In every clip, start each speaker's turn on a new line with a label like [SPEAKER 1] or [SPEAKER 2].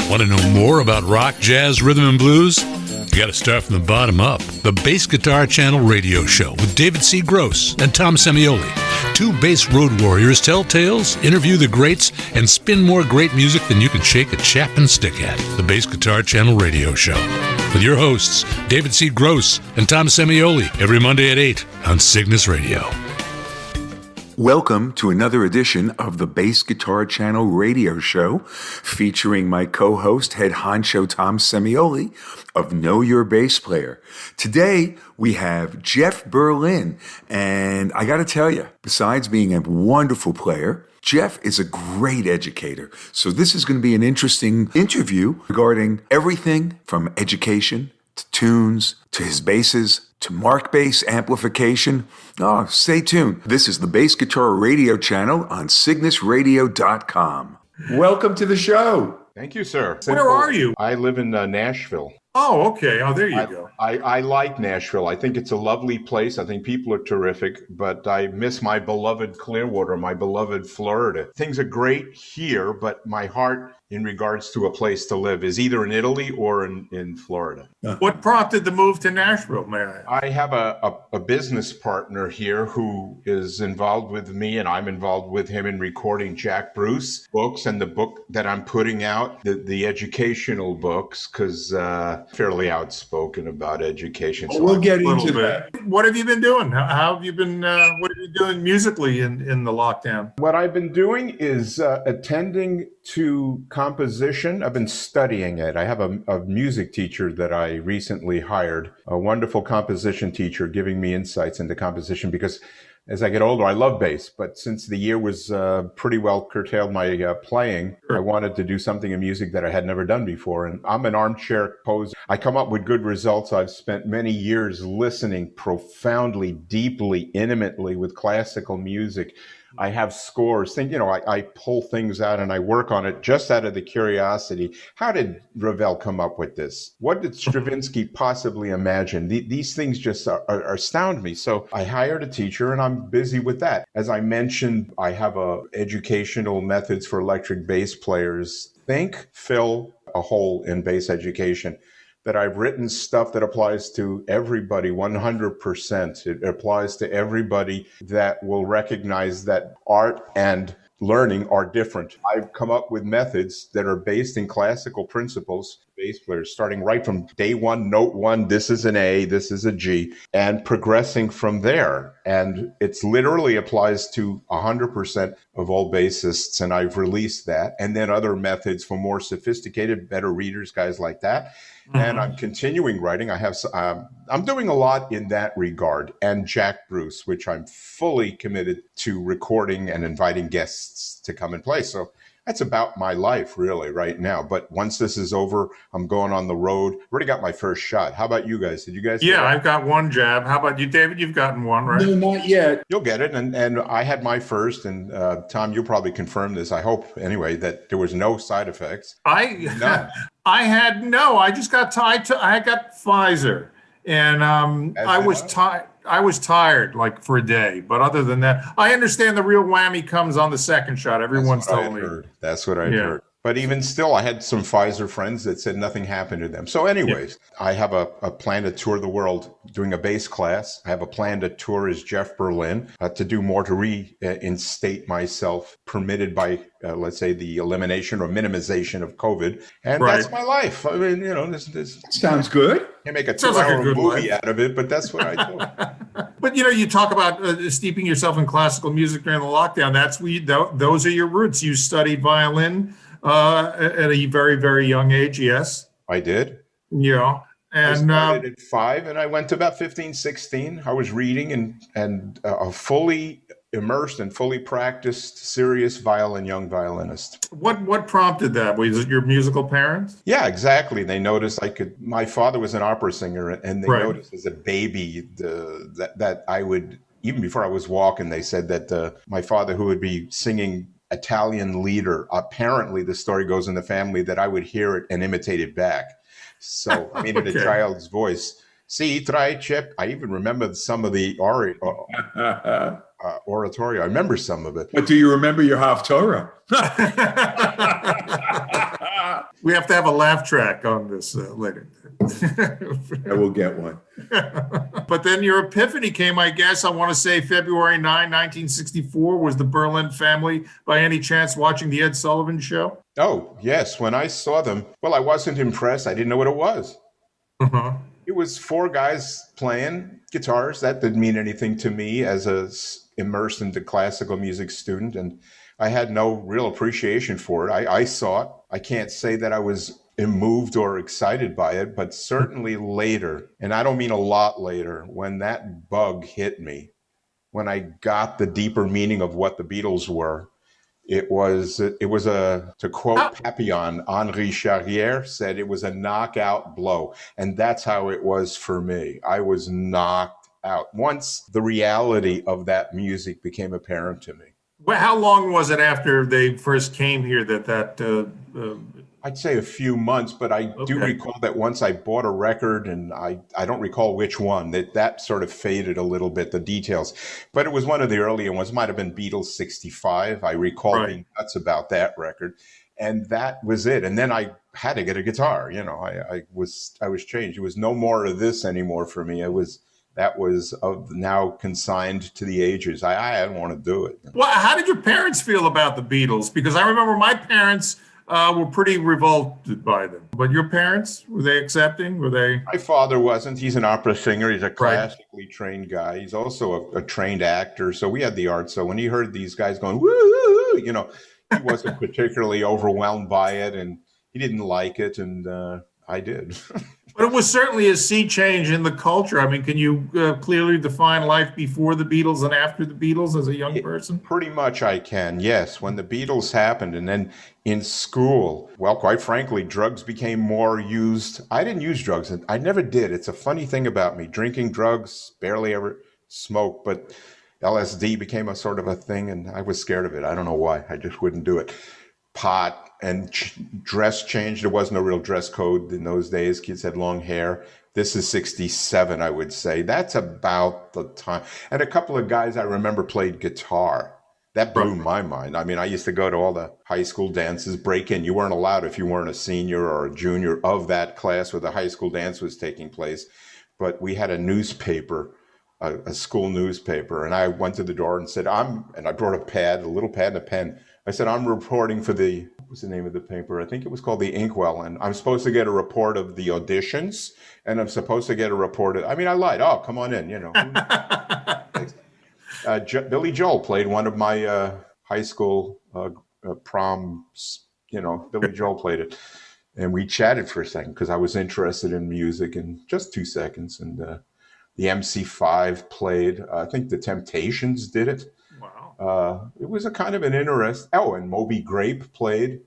[SPEAKER 1] Want to know more about rock, jazz, rhythm, and blues? You got to start from the bottom up. The Bass Guitar Channel radio show with David C. Gross and Tom Semioli. Two bass road warriors tell tales, interview the greats, and spin more great music than you can shake a Chapman stick at. The Bass Guitar Channel radio show with your hosts, David C. Gross and Tom Semioli, every Monday at 8 on Cygnus Radio.
[SPEAKER 2] Welcome to another edition of the Bass Guitar Channel radio show featuring my co-host, head honcho Tom Semioli of Know Your Bass Player. Today, we have Jeff Berlin, and I got to tell you, besides being a wonderful player, Jeff is a great educator. So this is going to be an interesting interview regarding everything from education to tunes, to his basses, to mark bass amplification. Oh, stay tuned. This is the Bass Guitar Radio Channel on CygnusRadio.com. Welcome to the show.
[SPEAKER 3] Thank you, sir.
[SPEAKER 4] Where are you?
[SPEAKER 3] I live in Nashville.
[SPEAKER 4] Oh, okay. Oh, there you go.
[SPEAKER 3] I like Nashville. I think it's a lovely place. I think people are terrific, but I miss my beloved Clearwater, my beloved Florida. Things are great here, but my heart in regards to a place to live is either in Italy or in Florida.
[SPEAKER 4] What prompted the move to Nashville, may I?
[SPEAKER 3] I have a business partner here who is involved with me, and I'm involved with him in recording Jack Bruce books and the book that I'm putting out, the educational books, because fairly outspoken about education.
[SPEAKER 2] So we'll get into that.
[SPEAKER 4] What have you been doing? How have you been, what are you doing musically in the lockdown?
[SPEAKER 3] What I've been doing is attending to composition. I've been studying it. I have a music teacher that I recently hired, a wonderful composition teacher giving me insights into composition because as I get older, I love bass, but since the year was pretty well curtailed my playing, I wanted to do something in music that I had never done before. And I'm an armchair composer. I come up with good results. I've spent many years listening profoundly, deeply, intimately with classical music. I have scores. I pull things out and I work on it just out of the curiosity. How did Ravel come up with this? What did Stravinsky possibly imagine? These things just astound me. So I hired a teacher and I'm busy with that. As I mentioned, I have educational methods for electric bass players. Fill a hole in bass education. That I've written stuff that applies to everybody 100%. It applies to everybody that will recognize that art and learning are different. I've come up with methods that are based in classical principles, bass players, starting right from day one, note one, this is an A, this is a G, and progressing from there. And it's literally applies to 100% of all bassists, and I've released that. And then other methods for more sophisticated, better readers, guys like that. Mm-hmm. And I'm continuing writing. I'm doing a lot in that regard. And Jack Bruce, which I'm fully committed to recording and inviting guests to come and play. So that's about my life really right now. But once this is over, I'm going on the road. Already got my first shot. How about you guys? Did you guys?
[SPEAKER 4] Yeah, I've got one jab. How about you, David? You've gotten one, right?
[SPEAKER 2] No, not yet.
[SPEAKER 3] You'll get it. And I had my first. And Tom, you'll probably confirm this. I hope anyway, that there was no side effects.
[SPEAKER 4] I just got I got Pfizer. And I was tired like for a day, but other than that, I understand the real whammy comes on the second shot. Everyone's told me.
[SPEAKER 3] That's what I heard. But even still, I had some Pfizer friends that said nothing happened to them. So anyways, I have a plan to tour the world doing a bass class. I have a plan to tour as Jeff Berlin, to do more to reinstate myself permitted by, let's say, the elimination or minimization of COVID. And that's my life. I mean, this
[SPEAKER 2] sounds good.
[SPEAKER 3] You make a 2-hour movie out of it, but that's what I do.
[SPEAKER 4] But, you talk about steeping yourself in classical music during the lockdown. Those are your roots. You studied violin at a very, very young age, yes?
[SPEAKER 3] I did.
[SPEAKER 4] Yeah. And
[SPEAKER 3] I started at 5 and I went to about 15, 16. I was reading and a fully immersed and fully practiced serious young violinist.
[SPEAKER 4] What prompted that? Was it your musical parents?
[SPEAKER 3] Yeah, exactly. They noticed my father was an opera singer and they noticed as a baby that I would, even before I was walking, they said that my father, who would be singing Italian leader, apparently the story goes in the family that I would hear it and imitate it back. So, I mean, in a child's voice, cite. I even remember some of the oratorio. I remember some of it.
[SPEAKER 2] But do you remember your Haftorah?
[SPEAKER 4] We have to have a laugh track on this later.
[SPEAKER 2] I will get one.
[SPEAKER 4] But then your epiphany came, I guess, I want to say February 9, 1964. Was the Berlin family by any chance watching the Ed Sullivan Show?
[SPEAKER 3] Oh, yes. When I saw them, well, I wasn't impressed. I didn't know what it was.
[SPEAKER 4] Uh-huh.
[SPEAKER 3] It was four guys playing guitars. That didn't mean anything to me as a immersed into classical music student, and I had no real appreciation for it. I saw it. I can't say that I was moved or excited by it, but certainly later, and I don't mean a lot later, when that bug hit me, when I got the deeper meaning of what the Beatles were, it was to quote Papillon, Henri Charrière said it was a knockout blow. And that's how it was for me. I was knocked out once the reality of that music became apparent to me.
[SPEAKER 4] Well, how long was it after they first came here that
[SPEAKER 3] I'd say a few months, but I do recall that once I bought a record, and I don't recall which one, that sort of faded a little bit, the details. But it was one of the earlier ones, might have been Beatles 65. I recall being nuts about that record. And that was it. And then I had to get a guitar. You know, I was changed. It was no more of this anymore for me. That was now consigned to the ages. I didn't want to do it.
[SPEAKER 4] Well, how did your parents feel about the Beatles? Because I remember my parents were pretty revolted by them. But your parents, were they accepting? Were they?
[SPEAKER 3] My father wasn't. He's an opera singer. He's a classically trained guy. He's also a trained actor. So we had the art. So when he heard these guys going, woo, you know, he wasn't particularly overwhelmed by it, and he didn't like it, and I did.
[SPEAKER 4] But it was certainly a sea change in the culture. I mean, can you clearly define life before the Beatles and after the Beatles as a young person?
[SPEAKER 3] Pretty much I can, yes. When the Beatles happened, and then in school, well, quite frankly, drugs became more used. I didn't use drugs. I never did. It's a funny thing about me. Drinking drugs, barely ever smoked, but LSD became a sort of a thing, and I was scared of it. I don't know why. I just wouldn't do it. Pot and dress change. There was no real dress code in those days. Kids had long hair. This is 67, I would say. That's about the time. And a couple of guys I remember played guitar. That blew my mind. I mean, I used to go to all the high school dances, break in. You weren't allowed if you weren't a senior or a junior of that class where the high school dance was taking place. But we had a newspaper, a school newspaper, and I went to the door and said, and I brought a little pad and a pen. I said, I'm reporting for what's the name of the paper? I think it was called the Inkwell, and I'm supposed to get a report of the auditions, and I'm supposed to get a report I lied. Oh, come on in, you know. Billy Joel played one of my high school proms, you know, Billy Joel played it. And we chatted for a second because I was interested in music, and just 2 seconds. And the MC5 played, I think the Temptations did it. It was a kind of an interest. Oh, and Moby Grape played.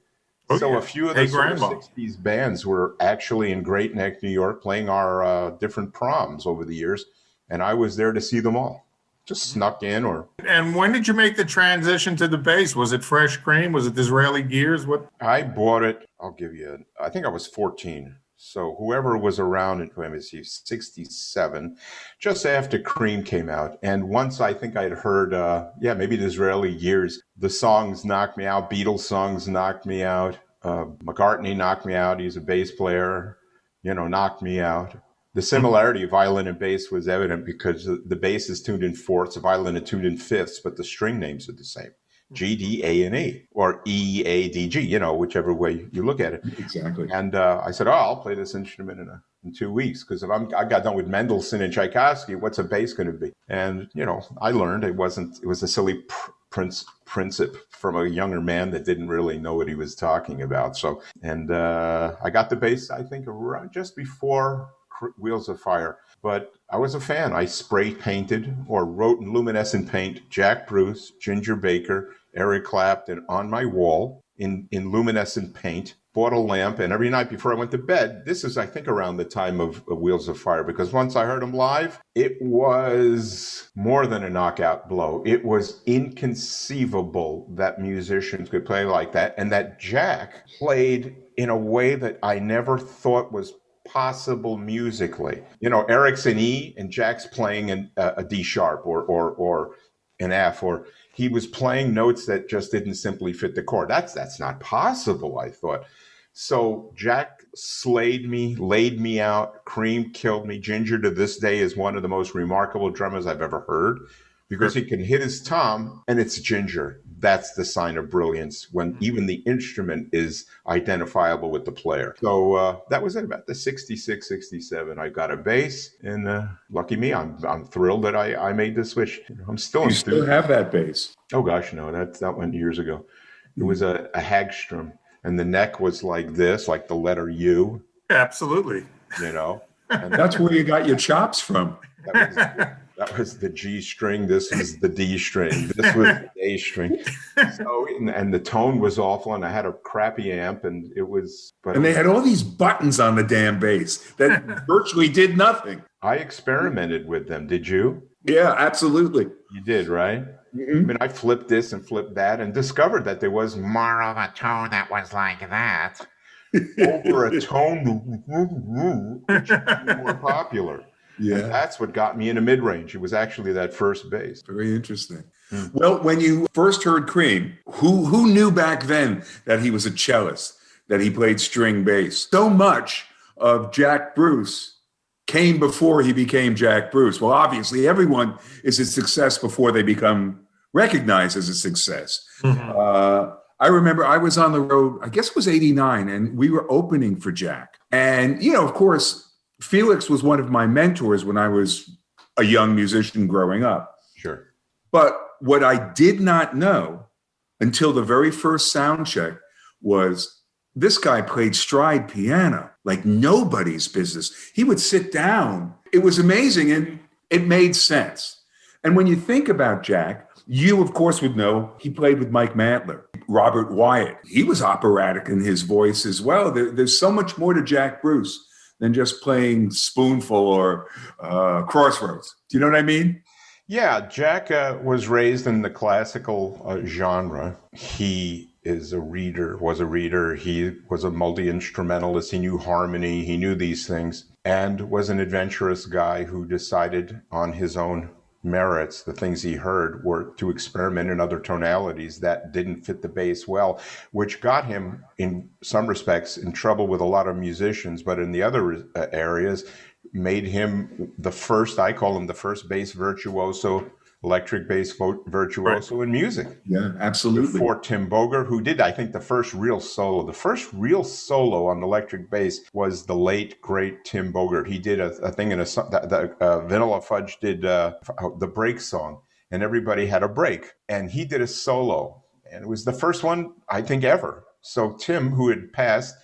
[SPEAKER 3] A few of the sort of 60s bands were actually in Great Neck, New York, playing our different proms over the years. And I was there to see them all. Just snuck in
[SPEAKER 4] And when did you make the transition to the bass? Was it Fresh Cream? Was it Disraeli Gears? What?
[SPEAKER 3] I bought it. I think I was 14. So whoever was around in 67, just after Cream came out. And once I think I'd heard, maybe Disraeli Gears, the songs knocked me out. Beatles songs knocked me out. McCartney knocked me out. He's a bass player, you know, knocked me out. The similarity of violin and bass was evident because the bass is tuned in fourths, the violin is tuned in fifths, but the string names are the same. G, D, A, and E, or E, A, D, G, you know, whichever way you look at it.
[SPEAKER 2] Exactly.
[SPEAKER 3] And I said, I'll play this instrument in 2 weeks, because if I got done with Mendelssohn and Tchaikovsky, what's a bass going to be? And, you know, I learned it was a silly principle from a younger man that didn't really know what he was talking about. So, and I got the bass, I think, around just before Wheels of Fire. But I was a fan. I spray painted or wrote in luminescent paint Jack Bruce, Ginger Baker, Eric Clapton on my wall in luminescent paint, bought a lamp, and every night before I went to bed, this is, I think, around the time of Wheels of Fire, because once I heard them live, it was more than a knockout blow. It was inconceivable that musicians could play like that, and that Jack played in a way that I never thought was possible musically. You know, Eric's an E and Jack's playing a D sharp or an F, or he was playing notes that just didn't simply fit the chord. That's not possible, I thought. So Jack slayed me, laid me out, Cream killed me. Ginger to this day is one of the most remarkable drummers I've ever heard because he can hit his tom and it's Ginger. That's the sign of brilliance when even the instrument is identifiable with the player. So that was it about the 66, 67. I got a bass and lucky me, I'm thrilled that I made the switch. I'm still
[SPEAKER 2] You still have that bass?
[SPEAKER 3] Oh gosh, no, that went years ago. It was a Hagstrom. And the neck was like this, like the letter U.
[SPEAKER 4] Absolutely.
[SPEAKER 3] And
[SPEAKER 2] That's where you got your chops from.
[SPEAKER 3] That was the G string. This was the D string. This was the A string. So, and the tone was awful, and I had a crappy amp, and it was.
[SPEAKER 2] And they had all these buttons on the damn bass that virtually did nothing.
[SPEAKER 3] I experimented with them. Did you?
[SPEAKER 2] Yeah, absolutely.
[SPEAKER 3] You did, right? Mm-hmm. I mean, I flipped this and flipped that and discovered that there was more of a tone that was like that over a tone which was more popular. Yeah. And that's what got me into mid-range. It was actually that first bass.
[SPEAKER 2] Very interesting. Well, when you first heard Cream, who knew back then that he was a cellist, that he played string bass? So much of Jack Bruce came before he became Jack Bruce. Well, obviously, everyone is a success before they become recognized as a success. Mm-hmm. I remember I was on the road, I guess it was 89, and we were opening for Jack. And, of course, Felix was one of my mentors when I was a young musician growing up.
[SPEAKER 3] Sure.
[SPEAKER 2] But what I did not know until the very first sound check was this guy played stride piano like nobody's business. He would sit down. It was amazing, and it made sense. And when you think about Jack, you, of course, would know he played with Mike Mantler, Robert Wyatt. He was operatic in his voice as well. There's so much more to Jack Bruce than just playing Spoonful or Crossroads. Do you know what I mean?
[SPEAKER 3] Yeah, Jack was raised in the classical genre. He was a reader. He was a multi-instrumentalist. He knew harmony. He knew these things and was an adventurous guy who decided on his own merits, the things he heard, were to experiment in other tonalities that didn't fit the bass well, which got him, in some respects, in trouble with a lot of musicians, but in the other areas, made him the first, I call him the first bass virtuoso, electric bass virtuoso in music.
[SPEAKER 2] Yeah, absolutely.
[SPEAKER 3] Before Tim Boger, who did, I think, the first real solo. The first real solo on electric bass was the late, great Tim Boger. He did a thing in Vanilla Fudge did the break song, and everybody had a break. And he did a solo, and it was the first one, I think, ever. So Tim, who had passed,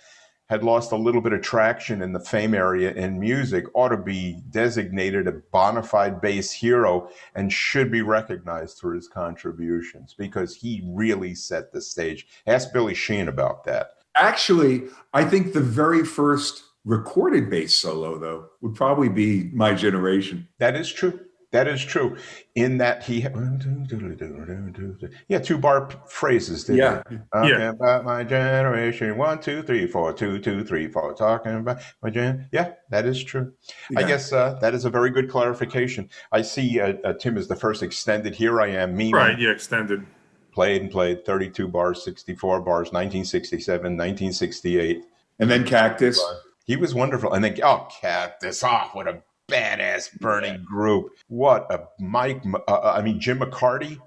[SPEAKER 3] had lost a little bit of traction in the fame area in music, ought to be designated a bona fide bass hero and should be recognized for his contributions because he really set the stage. Ask Billy Sheehan about that.
[SPEAKER 2] Actually, I think the very first recorded bass solo, though, would probably be My Generation.
[SPEAKER 3] That is true. That is true. In that he had 2-bar phrases. Talking about my generation. 1, 2, 3, 4. 2, 2, 3, 4. Talking about my gen. Yeah, that is true. Yeah. I guess that is a very good clarification. I see Tim is the first extended. Here I am, me.
[SPEAKER 4] Right, yeah, extended.
[SPEAKER 3] Played 32 bars, 64 bars, 1967, 1968.
[SPEAKER 2] And then Cactus.
[SPEAKER 3] He was wonderful. And then, Cactus. What a badass burning group. What a Jim McCarty.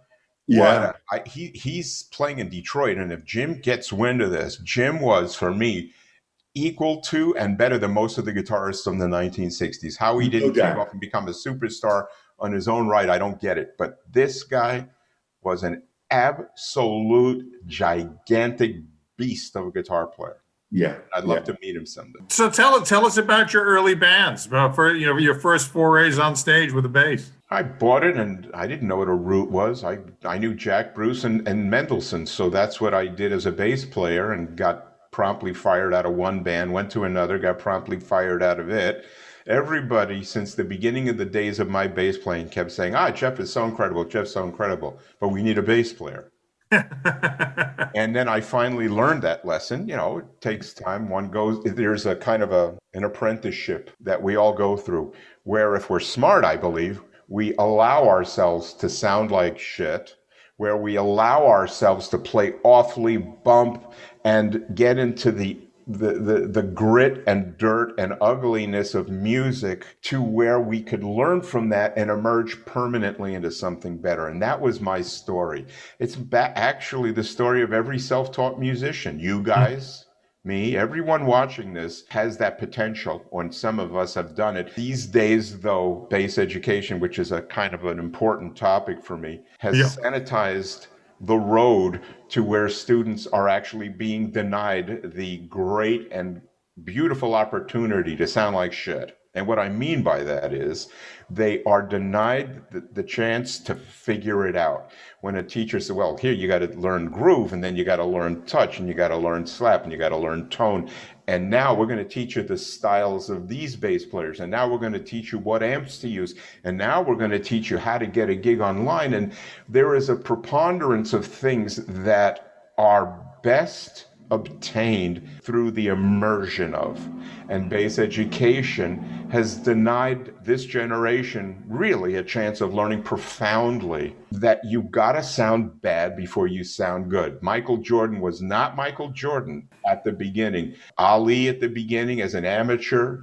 [SPEAKER 2] Yeah.
[SPEAKER 3] He's playing in Detroit. And if Jim gets wind of this, Jim was, for me, equal to and better than most of the guitarists from the 1960s. How he didn't take off and become a superstar on his own right, I don't get it. But this guy was an absolute gigantic beast of a guitar player.
[SPEAKER 2] Yeah,
[SPEAKER 3] I'd love to meet him someday.
[SPEAKER 4] So tell us about your early bands, for your first forays on stage with a bass.
[SPEAKER 3] I bought it, and I didn't know what a root was. I knew Jack Bruce and Mendelssohn, so that's what I did as a bass player, and got promptly fired out of one band. Went to another, got promptly fired out of it. Everybody, since the beginning of the days of my bass playing, kept saying, Jeff is so incredible. Jeff's so incredible, but we need a bass player. And then I finally learned that lesson. It takes time. There's a kind of an apprenticeship that we all go through where if we're smart, I believe, we allow ourselves to sound like shit, where we allow ourselves to play awfully bump and get into the the grit and dirt and ugliness of music to where we could learn from that and emerge permanently into something better. And that was my story. It's actually the story of every self-taught musician. You guys, me, everyone watching this has that potential, and some of us have done it. These days, though, bass education, which is a kind of an important topic for me, has sanitized the road to where students are actually being denied the great and beautiful opportunity to sound like shit. And what I mean by that is they are denied the chance to figure it out. When a teacher said, well, here you got to learn groove, and then you got to learn touch, and you got to learn slap, and you got to learn tone. And now we're going to teach you the styles of these bass players. And now we're going to teach you what amps to use. And now we're going to teach you how to get a gig online. And there is a preponderance of things that are best obtained through the immersion of. And bass education has denied this generation really a chance of learning profoundly that you gotta sound bad before you sound good. Michael Jordan was not Michael Jordan at the beginning. Ali at the beginning as an amateur,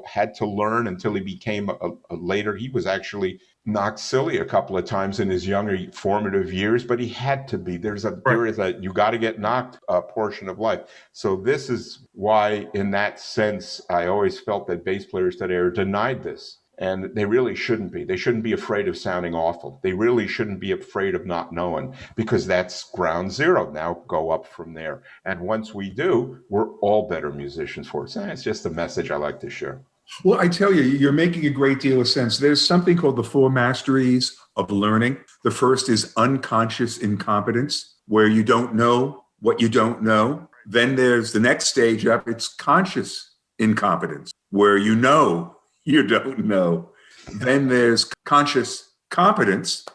[SPEAKER 3] had to learn until he became a later. He was actually knocked silly a couple of times in his younger formative years, but he had to be. There is a you got to get knocked portion of life. So this is why, in that sense, I always felt that bass players today are denied this. And they really shouldn't be. They shouldn't be afraid of sounding awful. They really shouldn't be afraid of not knowing, because that's ground zero. Now go up from there. And once we do, we're all better musicians for it. So it's just a message I like to share.
[SPEAKER 2] Well, I tell you, you're making a great deal of sense. There's something called the 4 masteries of learning. The first is unconscious incompetence, where you don't know what you don't know. Then there's the next stage up. It's conscious incompetence, where you know you don't know. Then there's conscious competence,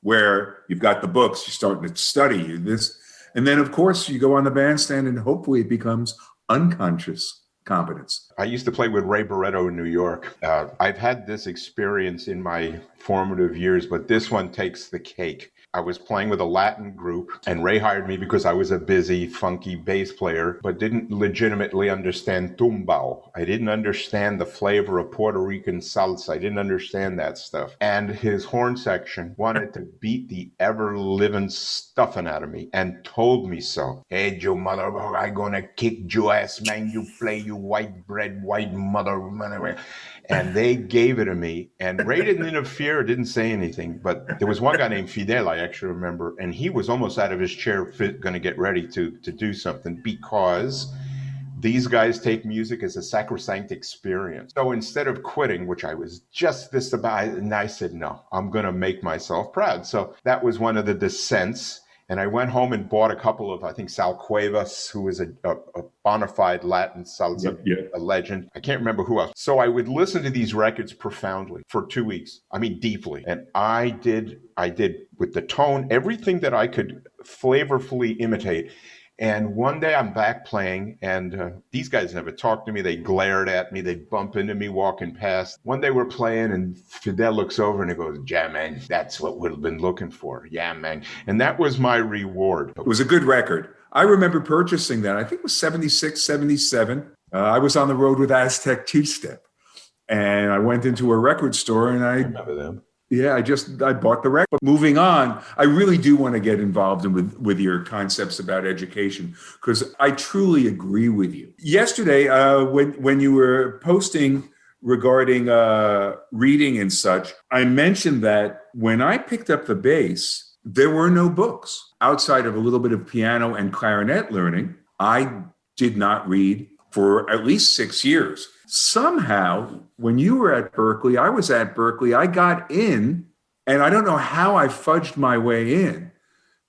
[SPEAKER 2] where you've got the books, you're starting to study this. And then, of course, you go on the bandstand and hopefully it becomes unconscious competence.
[SPEAKER 3] I used to play with Ray Barretto in New York. I've had this experience in my formative years, but this one takes the cake. I was playing with a Latin group, and Ray hired me because I was a busy, funky bass player, but didn't legitimately understand tumbao. I didn't understand the flavor of Puerto Rican salsa. I didn't understand that stuff. And his horn section wanted to beat the ever-living stuffing out of me and told me so. Hey, Joe, mother, I'm gonna kick your ass, man. You play, you white bread, white mother. And they gave it to me. And Ray didn't interfere, didn't say anything. But there was one guy named Fidel, I actually remember, and he was almost out of his chair going to get ready to do something, because these guys take music as a sacrosanct experience. So instead of quitting, which I was just this about, and I said, no, I'm going to make myself proud. So that was one of the descents. And I went home and bought a couple of, I think, Sal Cuevas, who is a bona fide Latin salsa a legend. I can't remember who else. So I would listen to these records profoundly for 2 weeks. I mean, deeply. And I did with the tone, everything that I could flavorfully imitate. And one day I'm back playing, and these guys never talked to me. They glared at me. They'd bump into me walking past. One day we're playing, and Fidel looks over and he goes, yeah, man, that's what we've been looking for. Yeah, man. And that was my reward.
[SPEAKER 2] It was a good record. I remember purchasing that. I think it was 76, 77. I was on the road with Aztec Two-Step, and I went into a record store, and I
[SPEAKER 3] remember them.
[SPEAKER 2] Yeah, I bought the record. Moving on, I really do want to get involved with your concepts about education, because I truly agree with you. Yesterday, when you were posting regarding reading and such, I mentioned that when I picked up the bass, there were no books. Outside of a little bit of piano and clarinet learning, I did not read for at least 6 years. Somehow, when you were at Berkeley, I was at Berkeley, I got in, and I don't know how I fudged my way in,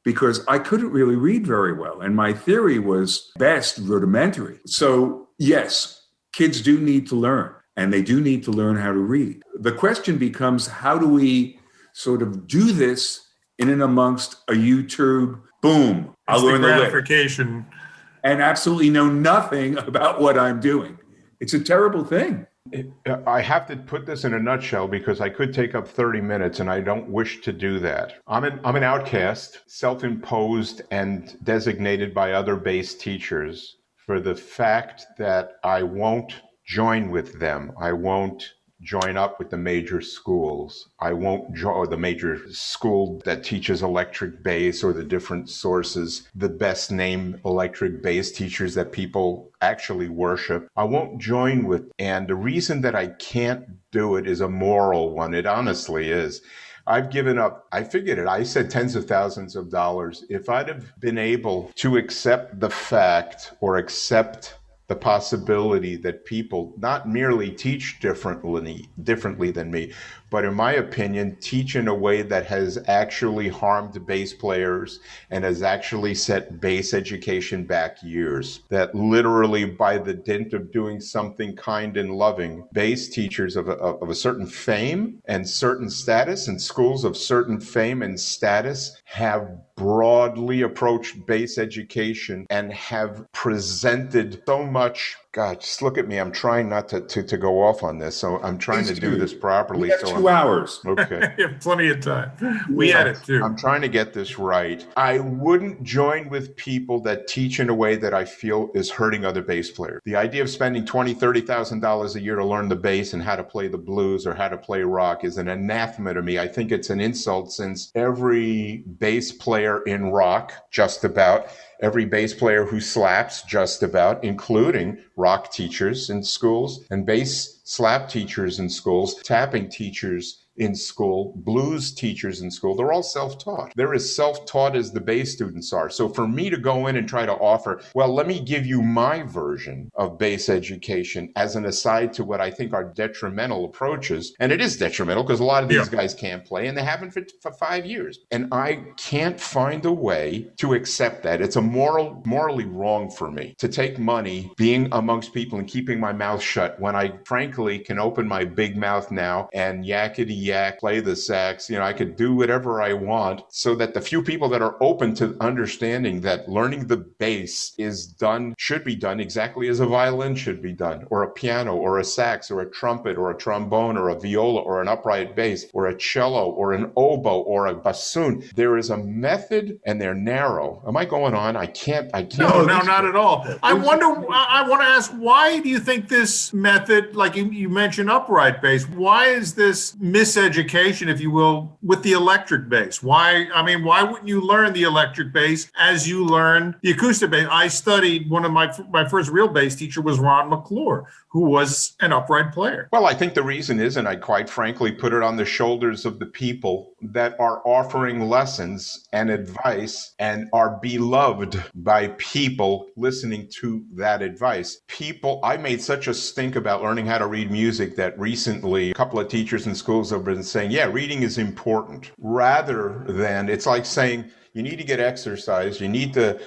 [SPEAKER 2] because I couldn't really read very well. And my theory was best rudimentary. So yes, kids do need to learn, and they do need to learn how to read. The question becomes, how do we sort of do this in and amongst a YouTube, boom, I'll learn the
[SPEAKER 4] gratification.
[SPEAKER 2] And absolutely know nothing about what I'm doing. It's a terrible thing.
[SPEAKER 3] I have to put this in a nutshell, because I could take up 30 minutes, and I don't wish to do that. I'm an outcast, self-imposed and designated by other bass teachers for the fact that I won't join with them. I won't join up with the major schools. I won't join the major school that teaches electric bass or the different sources, the best named electric bass teachers that people actually worship. I won't join with. And the reason that I can't do it is a moral one. It honestly is. I've given up. I figured it. I said tens of thousands of dollars. If I'd have been able to accept the fact or accept the possibility that people not merely teach differently than me, but in my opinion, teach in a way that has actually harmed bass players and has actually set bass education back years. That literally by the dint of doing something kind and loving, bass teachers of a certain fame and certain status and schools of certain fame and status have broadly approached bass education and have presented so much. God, just look at me. I'm trying not to go off on this. So I'm trying to do this properly.
[SPEAKER 2] We have 2 hours.
[SPEAKER 3] Okay.
[SPEAKER 4] You have plenty of time. We had it too.
[SPEAKER 3] I'm trying to get this right. I wouldn't join with people that teach in a way that I feel is hurting other bass players. The idea of spending $20,000, $30,000 a year to learn the bass and how to play the blues or how to play rock is an anathema to me. I think it's an insult, since every bass player in rock, just about, every bass player who slaps, just about, including rock teachers in schools and bass slap teachers in schools, tapping teachers in school, blues teachers in school, they're all self-taught. They're as self-taught as the bass students are. So for me to go in and try to offer, well, let me give you my version of bass education as an aside to what I think are detrimental approaches. And it is detrimental because a lot of these guys can't play, and they haven't for 5 years. And I can't find a way to accept that. It's a morally wrong for me to take money being amongst people and keeping my mouth shut when I frankly can open my big mouth now and yakety yak, play the sax. I could do whatever I want, so that the few people that are open to understanding that learning the bass should be done exactly as a violin should be done, or a piano, or a sax, or a trumpet, or a trombone, or a viola, or an upright bass, or a cello, or an oboe, or a bassoon. There is a method, and they're narrow. Am I going on? I can't.
[SPEAKER 4] No, not at all. I want to ask, why do you think this method, like you mentioned upright bass, why is this miseducation, if you will, with the electric bass? Why wouldn't you learn the electric bass as you learn the acoustic bass? I studied, one of my first real bass teacher was Ron McClure, who was an upright player.
[SPEAKER 3] Well, I think the reason is, and I quite frankly put it on the shoulders of the people that are offering lessons and advice and are beloved by people listening to that advice. I made such a stink about learning how to read music that recently a couple of teachers in schools have been saying, yeah, reading is important, rather than, it's like saying, you need to get exercise. You need to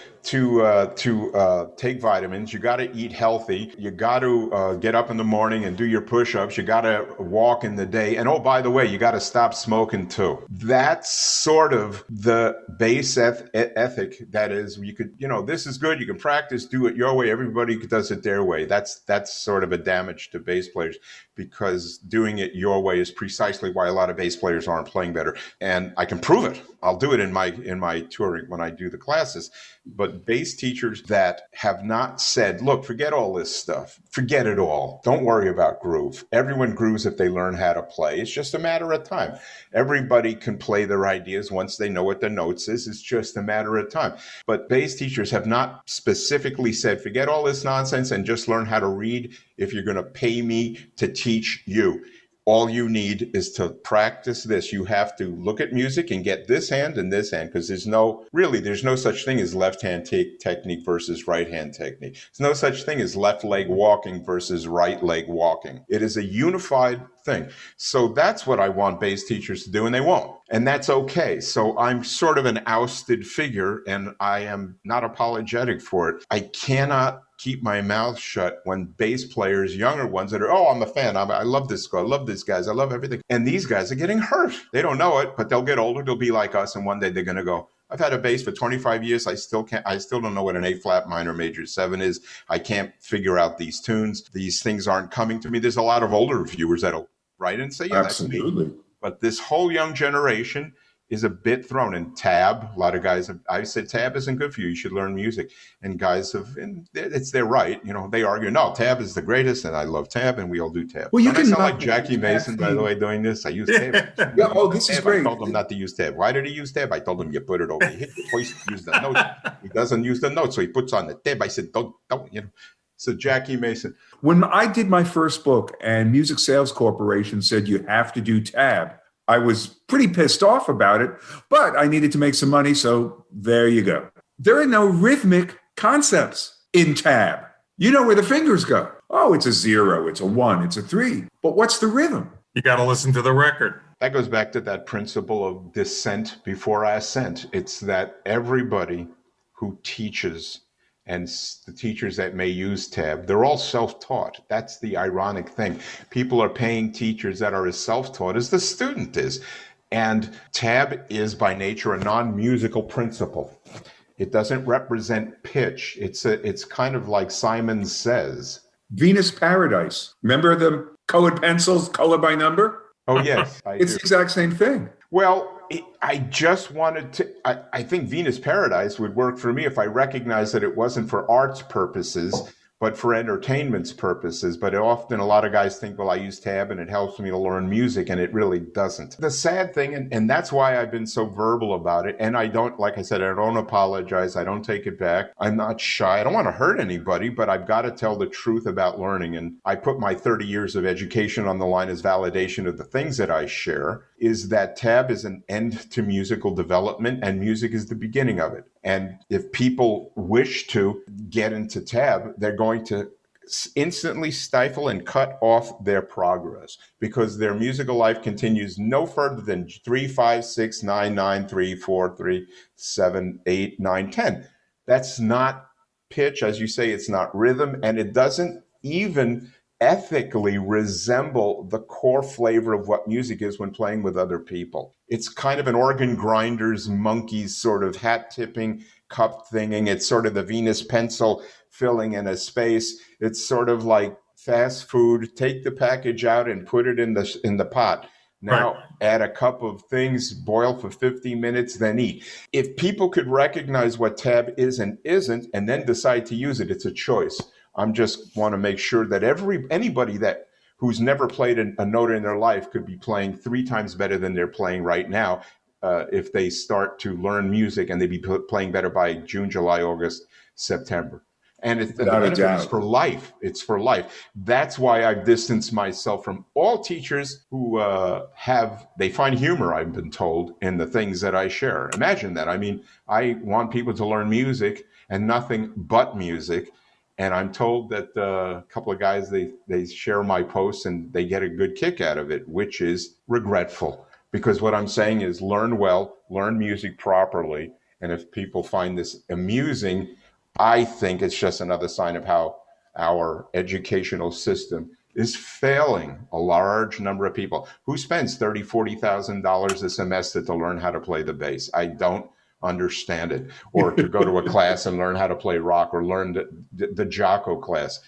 [SPEAKER 3] take vitamins. You got to eat healthy. You got to get up in the morning and do your push-ups. You got to walk in the day. And oh, by the way, you got to stop smoking too. That's sort of the bass ethic. That is, you could, this is good. You can practice, do it your way. Everybody does it their way. That's sort of a damage to bass players, because doing it your way is precisely why a lot of bass players aren't playing better. And I can prove it. I'll do it in my touring when I do the classes. But bass teachers that have not said, look, forget all this stuff. Forget it all. Don't worry about groove. Everyone grooves if they learn how to play. It's just a matter of time. Everybody can play their ideas once they know what the notes is. It's just a matter of time. But bass teachers have not specifically said, forget all this nonsense and just learn how to read if you're going to pay me to teach you. All you need is to practice this. You have to look at music and get this hand and this hand, because there's no such thing as left hand technique versus right hand technique. There's no such thing as left leg walking versus right leg walking. It is a unified thing. So that's what I want bass teachers to do, and they won't. And that's okay. So I'm sort of an ousted figure, and I am not apologetic for it. I cannot keep my mouth shut when bass players, younger ones that are, I'm a fan. I love this guy. I love these guys. I love everything. And these guys are getting hurt. They don't know it, but they'll get older. They'll be like us. And one day they're going to go, I've had a bass for 25 years. I still don't know what an A flat minor major 7 is. I can't figure out these tunes. These things aren't coming to me. There's a lot of older viewers that'll write and say, yeah,
[SPEAKER 2] absolutely.
[SPEAKER 3] That's me. But this whole young generation is a bit thrown in. Tab, a lot of guys have, I said tab isn't good for you. You should learn music. And guys have, and it's their right. You know, they argue, no, tab is the greatest, and I love tab, and we all do tab.
[SPEAKER 2] Well, you
[SPEAKER 3] Don't I
[SPEAKER 2] can
[SPEAKER 3] sound like Jackie Mason, by the way, doing this. I use tab.
[SPEAKER 2] Yeah, oh, this is great.
[SPEAKER 3] I told him not to use tab. Why did he use tab? I told him you put it over. He hit it twice, use the note. He doesn't use the note, so he puts on the tab. I said, don't, you know. So Jackie Mason.
[SPEAKER 2] When I did my first book and Music Sales Corporation said you have to do tab, I was pretty pissed off about it, but I needed to make some money, so there you go. There are no rhythmic concepts in tab. You know where the fingers go. Oh, it's a 0, it's a 1, it's a 3. But what's the rhythm?
[SPEAKER 4] You got to listen to the record.
[SPEAKER 3] That goes back to that principle of descent before ascent. It's that everybody who teaches, and the teachers that may use tab, they're all self-taught. That's the ironic thing. People are paying teachers that are as self-taught as the student is. And tab is by nature a non-musical principle. It doesn't represent pitch. It's kind of like Simon Says.
[SPEAKER 2] Venus Paradise. Remember the colored pencils, color by number?
[SPEAKER 3] Oh, yes.
[SPEAKER 2] It's the exact same thing.
[SPEAKER 3] Well, I just wanted to, I think Venus Paradise would work for me if I recognized that it wasn't for arts purposes, but for entertainment's purposes. But often a lot of guys think, well, I use tab and it helps me to learn music, and it really doesn't. The sad thing, and that's why I've been so verbal about it, and I don't, like I said, I don't apologize. I don't take it back. I'm not shy. I don't want to hurt anybody, but I've got to tell the truth about learning. And I put my 30 years of education on the line as validation of the things that I share, is that tab is an end to musical development, and music is the beginning of it. And if people wish to get into tab, they're going to instantly stifle and cut off their progress, because their musical life continues no further than 3, 5, 6, 9, 9, 3, 4, 3, 7, 8, 9, 10. That's not pitch, as you say, it's not rhythm, and it doesn't even ethically resemble the core flavor of what music is when playing with other people. It's kind of an organ grinder's monkeys sort of hat tipping, cup thinging. It's sort of the Venus pencil filling in a space. It's sort of like fast food. Take the package out and put it in the pot. Now
[SPEAKER 4] Right.
[SPEAKER 3] Add a cup of things, boil for 50 minutes, then eat. If people could recognize what tab is and isn't, and then decide to use it, it's a choice. I'm just want to make sure that anybody who's never played a note in their life could be playing 3 times better than they're playing right now if they start to learn music, and they'd be playing better by June, July, August, September. And the benefit is for life. It's for life. That's why I've distanced myself from all teachers who they find humor, I've been told, in the things that I share. Imagine that. I mean, I want people to learn music and nothing but music. And I'm told that a couple of guys, they share my posts and they get a good kick out of it, which is regretful. Because what I'm saying is learn well, learn music properly. And if people find this amusing, I think it's just another sign of how our educational system is failing a large number of people. Who spends $30,000, $40,000 a semester to learn how to play the bass? I don't understand it. Or to go to a class and learn how to play rock, or learn the Jocko class.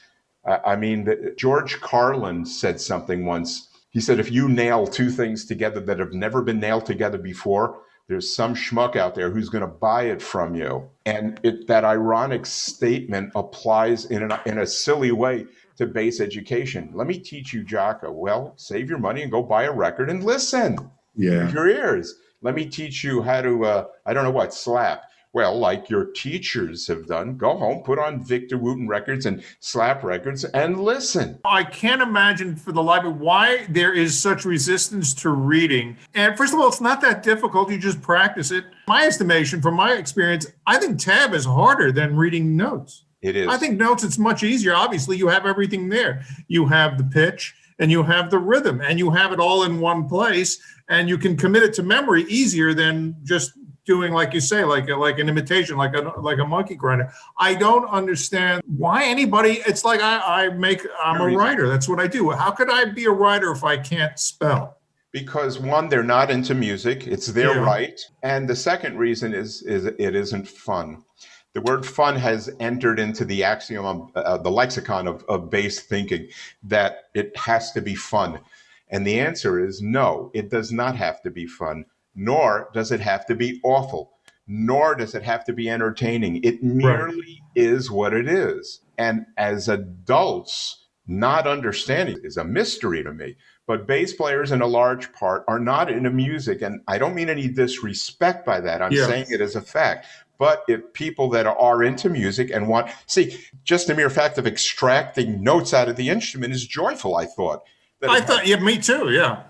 [SPEAKER 3] I mean, George Carlin said something once. He said, if you nail 2 things together that have never been nailed together before, there's some schmuck out there who's going to buy it from you. And that ironic statement applies in a silly way to bass education. Let me teach you Jocko. Well, save your money and go buy a record and listen.
[SPEAKER 2] Yeah.
[SPEAKER 3] Use your ears. Let me teach you how to, slap. Well, like your teachers have done, go home, put on Victor Wooten records and slap records and listen.
[SPEAKER 4] I can't imagine for the library why there is such resistance to reading. And first of all, it's not that difficult. You just practice it. My estimation, from my experience, I think tab is harder than reading notes.
[SPEAKER 3] It is.
[SPEAKER 4] I think notes, it's much easier. Obviously, you have everything there. You have the pitch and you have the rhythm and you have it all in one place, and you can commit it to memory easier than just doing, like you say, like an imitation, like a monkey grinder. I don't understand why anybody, it's like I'm a writer. That's what I do. How could I be a writer if I can't spell?
[SPEAKER 3] Because one, they're not into music. It's their right. And the second reason is it isn't fun. The word fun has entered into the axiom of the lexicon of bass thinking, that it has to be fun. And the answer is no, it does not have to be fun. nor does it have to be awful, nor does it have to be entertaining. It
[SPEAKER 4] Right.
[SPEAKER 3] merely is what it is. And as adults, not understanding is a mystery to me. But bass players, in a large part, are not into music. And I don't mean any disrespect by that. I'm
[SPEAKER 4] Yeah.
[SPEAKER 3] saying it as a fact. But if people that are into music and want, see, just the mere fact of extracting notes out of the instrument is joyful, I thought.
[SPEAKER 4] Yeah, me too, yeah.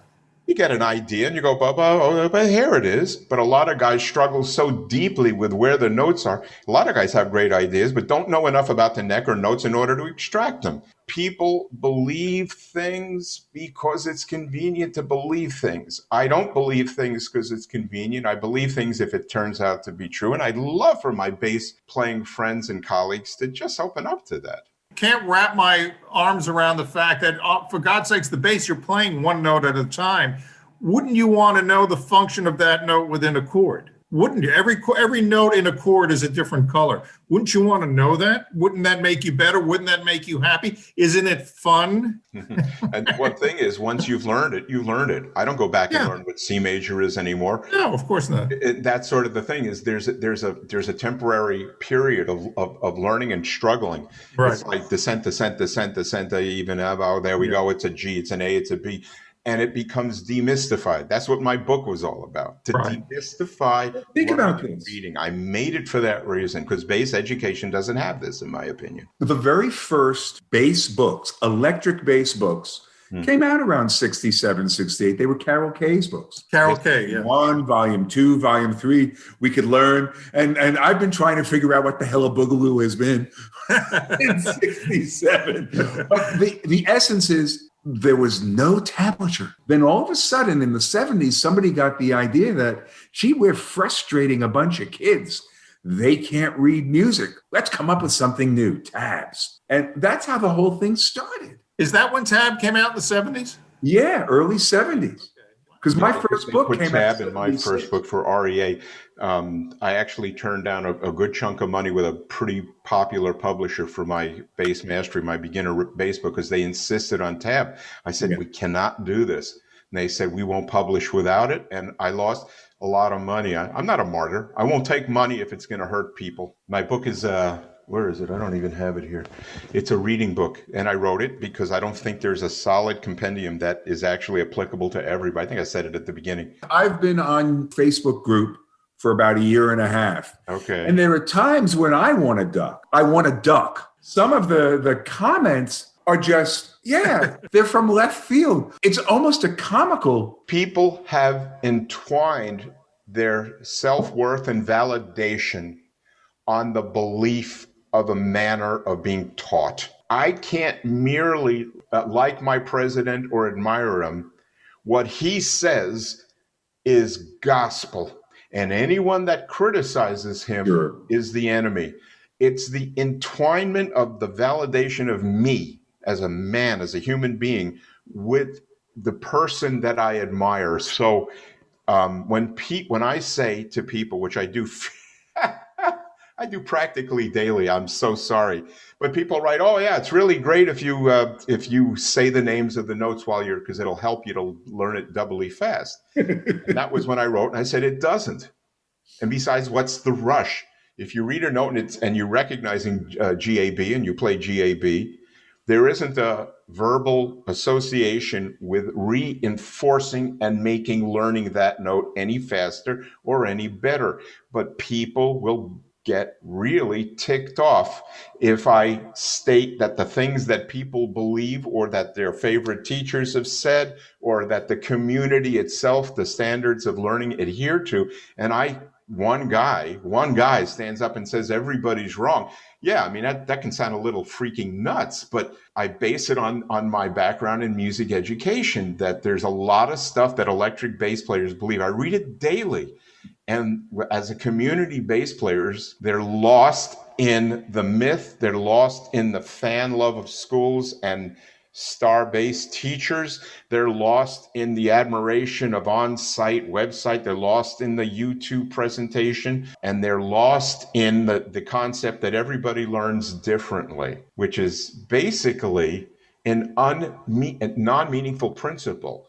[SPEAKER 3] You get an idea and you go, but here it is. But a lot of guys struggle so deeply with where the notes are. A lot of guys have great ideas, but don't know enough about the neck or notes in order to extract them. People believe things because it's convenient to believe things. I don't believe things because it's convenient. I believe things if it turns out to be true. And I'd love for my bass playing friends and colleagues to just open up to that.
[SPEAKER 4] Can't wrap my arms around the fact that, for God's sakes, the bass, you're playing one note at a time. Wouldn't you want to know the function of that note within a chord? Wouldn't you? Every note in a chord is a different color. Wouldn't you want to know that? Wouldn't that make you better? Wouldn't that make you happy? Isn't it fun?
[SPEAKER 3] And one thing is, once you've learned it, you learned it. I don't go back and learn what C major is anymore.
[SPEAKER 4] No, of course not.
[SPEAKER 3] That's sort of the thing is there's a temporary period of learning and struggling.
[SPEAKER 4] Right.
[SPEAKER 3] It's like descent, even oh, there we go. It's a G, it's an A, it's a B. And it becomes demystified. That's what my book was all about, to demystify
[SPEAKER 2] Think about this.
[SPEAKER 3] reading. I made it for that reason, because bass education doesn't have this, in my opinion.
[SPEAKER 2] The very first bass books, electric bass books, came out around 67, 68. They were Carol Kay's books.
[SPEAKER 4] Carol Kay, yeah.
[SPEAKER 2] 1, volume 2, volume 3. We could learn. And I've been trying to figure out what the hell a boogaloo has been in 67. But the essence is, there was no tablature. Then all of a sudden in the 70s, somebody got the idea that, gee, we're frustrating a bunch of kids. They can't read music. Let's come up with something new, tabs. And that's how the whole thing started.
[SPEAKER 4] Is that when tab came out in the 70s?
[SPEAKER 2] Yeah, early 70s. Because my first book came out
[SPEAKER 3] tab in my first book for REA. I actually turned down a good chunk of money with a pretty popular publisher for my bass mastery, my beginner bass book, because they insisted on tab. I said, we cannot do this. And they said, we won't publish without it. And I lost a lot of money. I'm not a martyr. I won't take money if it's going to hurt people. My book is, where is it? I don't even have it here. It's a reading book. And I wrote it because I don't think there's a solid compendium that is actually applicable to everybody. I think I said it at the beginning.
[SPEAKER 2] I've been on Facebook group for about a year and a half.
[SPEAKER 3] Okay.
[SPEAKER 2] And there are times when I want to duck. I want to duck. Some of the comments are just, they're from left field. It's almost a comical.
[SPEAKER 3] People have entwined their self-worth and validation on the belief of a manner of being taught. I can't merely like my president or admire him. What he says is gospel. And anyone that criticizes him is the enemy. It's the entwinement of the validation of me as a man, as a human being, with the person that I admire. So when I say to people, which I do, I do practically daily, I'm so sorry, but people write, "Oh yeah, it's really great if you say the names of the notes while because it'll help you to learn it doubly fast." And that was when I wrote, and I said it doesn't. And besides, what's the rush? If you read a note and you're recognizing GAB and you play GAB, there isn't a verbal association with reinforcing and making learning that note any faster or any better. But people will get really ticked off if I state that the things that people believe or that their favorite teachers have said or that the community itself, the standards of learning adhere to, and one guy stands up and says everybody's wrong. Yeah, I mean, that can sound a little freaking nuts, but I base it on my background in music education, that there's a lot of stuff that electric bass players believe. I read it daily. And as a community bass players, they're lost in the myth. They're lost in the fan love of schools and star bass teachers. They're lost in the admiration of on-site website. They're lost in the YouTube presentation. And they're lost in the concept that everybody learns differently, which is basically an non-meaningful principle.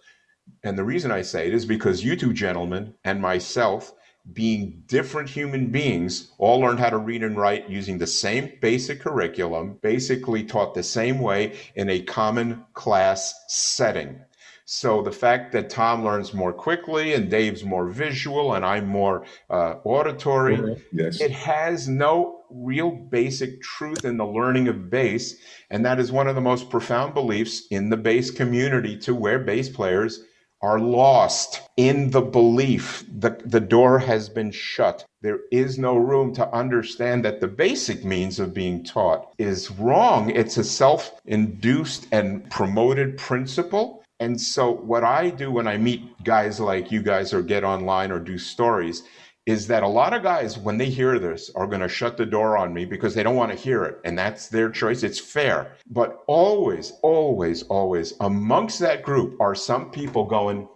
[SPEAKER 3] And the reason I say it is because you two gentlemen and myself, being different human beings, all learned how to read and write using the same basic curriculum, basically taught the same way in a common class setting. So the fact that Tom learns more quickly and Dave's more visual and I'm more auditory,
[SPEAKER 2] Yes.
[SPEAKER 3] it has no real basic truth in the learning of bass. And that is one of the most profound beliefs in the bass community, to where bass players are lost in the belief that the door has been shut. There is no room to understand that the basic means of being taught is wrong. It's a self-induced and promoted principle. And so what I do when I meet guys like you guys or get online or do stories is that a lot of guys, when they hear this, are going to shut the door on me because they don't want to hear it. And that's their choice. It's fair. But always, always, always amongst that group are some people going,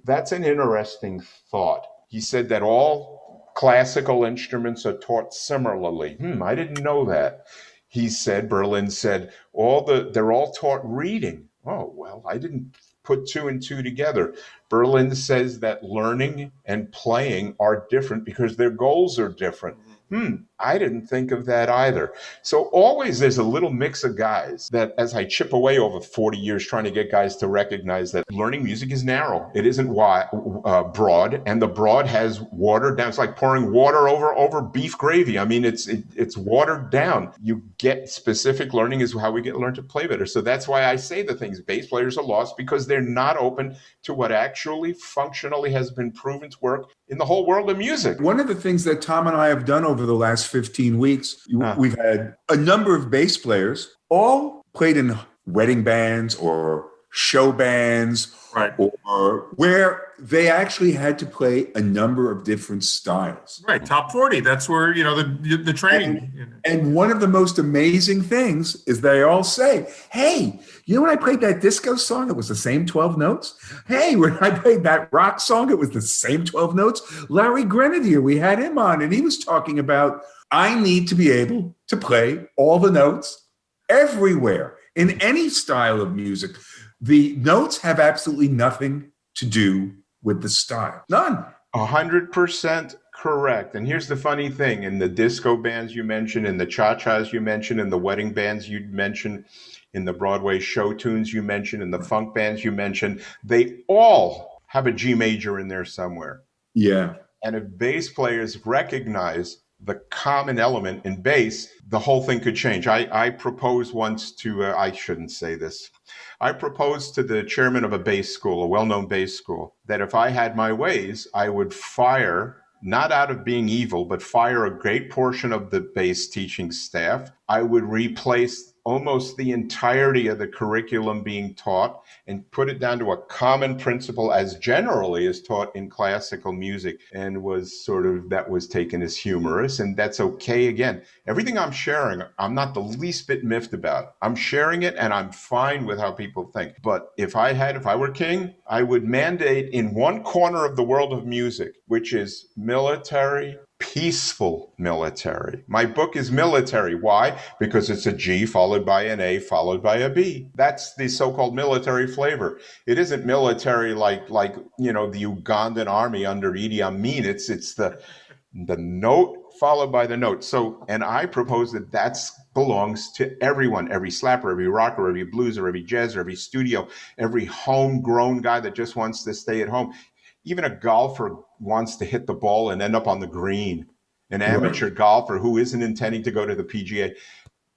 [SPEAKER 3] that's an interesting thought. He said that all classical instruments are taught similarly. I didn't know that. He said, Berlin said, they're all taught reading. Oh, well, I didn't put two and two together. Berlin says that learning and playing are different because their goals are different. I didn't think of that either. So always there's a little mix of guys that, as I chip away over 40 years trying to get guys to recognize that learning music is narrow. It isn't broad, and the broad has watered down. It's like pouring water over beef gravy. I mean, it's watered down. You get specific learning is how we learn to play better. So that's why I say the things. Bass players are lost because they're not open to what actually functionally has been proven to work in the whole world of music.
[SPEAKER 2] One of the things that Tom and I have done over the last 15 weeks, we've had a number of bass players, all played in wedding bands or show bands,
[SPEAKER 4] right,
[SPEAKER 2] or where they actually had to play a number of different styles.
[SPEAKER 4] Right, top 40. That's where, the training.
[SPEAKER 2] And one of the most amazing things is they all say, hey, when I played that disco song, it was the same 12 notes. Hey, when I played that rock song, it was the same 12 notes. Larry Grenadier, we had him on, and he was talking about, I need to be able to play all the notes everywhere in any style of music. The notes have absolutely nothing to do with the style. None.
[SPEAKER 3] 100% correct. And here's the funny thing. In the disco bands you mentioned, in the cha-chas you mentioned, in the wedding bands you mentioned, in the Broadway show tunes you mentioned, in the funk bands you mentioned, they all have a G major in there somewhere.
[SPEAKER 2] Yeah.
[SPEAKER 3] And if bass players recognize the common element in bass, the whole thing could change. I proposed once to, I shouldn't say this. I proposed to the chairman of a bass school, a well-known bass school, that if I had my ways, I would fire, not out of being evil, but fire a great portion of the bass teaching staff. I would replace almost the entirety of the curriculum being taught and put it down to a common principle as generally is taught in classical music, and that was taken as humorous, and that's okay. Again, everything I'm sharing, I'm not the least bit miffed about. I'm sharing it and I'm fine with how people think. But if I were king, I would mandate in one corner of the world of music, which is military, peaceful military. My book is military. Why? Because it's a G followed by an A followed by a B. That's the so-called military flavor. It isn't military like the Ugandan army under Idi Amin. It's the note followed by the note. So, and I propose that belongs to everyone, every slapper, every rocker, every blueser, every jazzer, every studio, every homegrown guy that just wants to stay at home. Even a golfer wants to hit the ball and end up on the green. An amateur golfer who isn't intending to go to the PGA.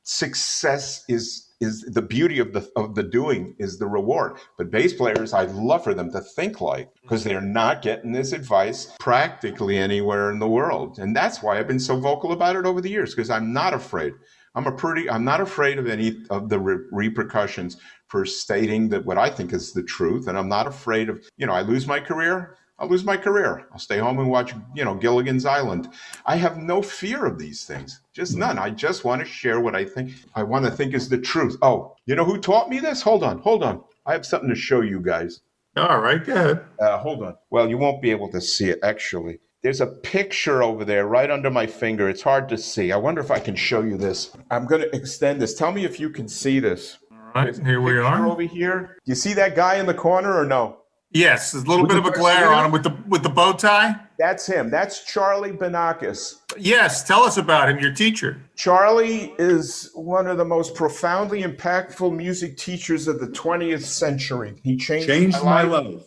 [SPEAKER 3] Success is the beauty of the doing is the reward. But bass players, I'd love for them to think like, because they're not getting this advice practically anywhere in the world. And that's why I've been so vocal about it over the years, because I'm not afraid. I'm not afraid of any of the repercussions for stating that what I think is the truth. And I'm not afraid of, I lose my career. I'll lose my career. I'll stay home and watch, Gilligan's Island. I have no fear of these things. Just none. I just want to share what I want to think is the truth. Oh, you know who taught me this? Hold on. I have something to show you guys.
[SPEAKER 4] All right, go ahead.
[SPEAKER 3] Hold on. Well, you won't be able to see it, actually. There's a picture over there right under my finger. It's hard to see. I wonder if I can show you this. I'm going to extend this. Tell me if you can see this.
[SPEAKER 4] All right, here we are.
[SPEAKER 3] Over here. You see that guy in the corner or no?
[SPEAKER 4] Yes, there's a little bit of a glare on him with the bow tie.
[SPEAKER 3] That's him. That's Charlie Banakis.
[SPEAKER 4] Yes, tell us about him, your teacher.
[SPEAKER 3] Charlie is one of the most profoundly impactful music teachers of the 20th century. He changed my life.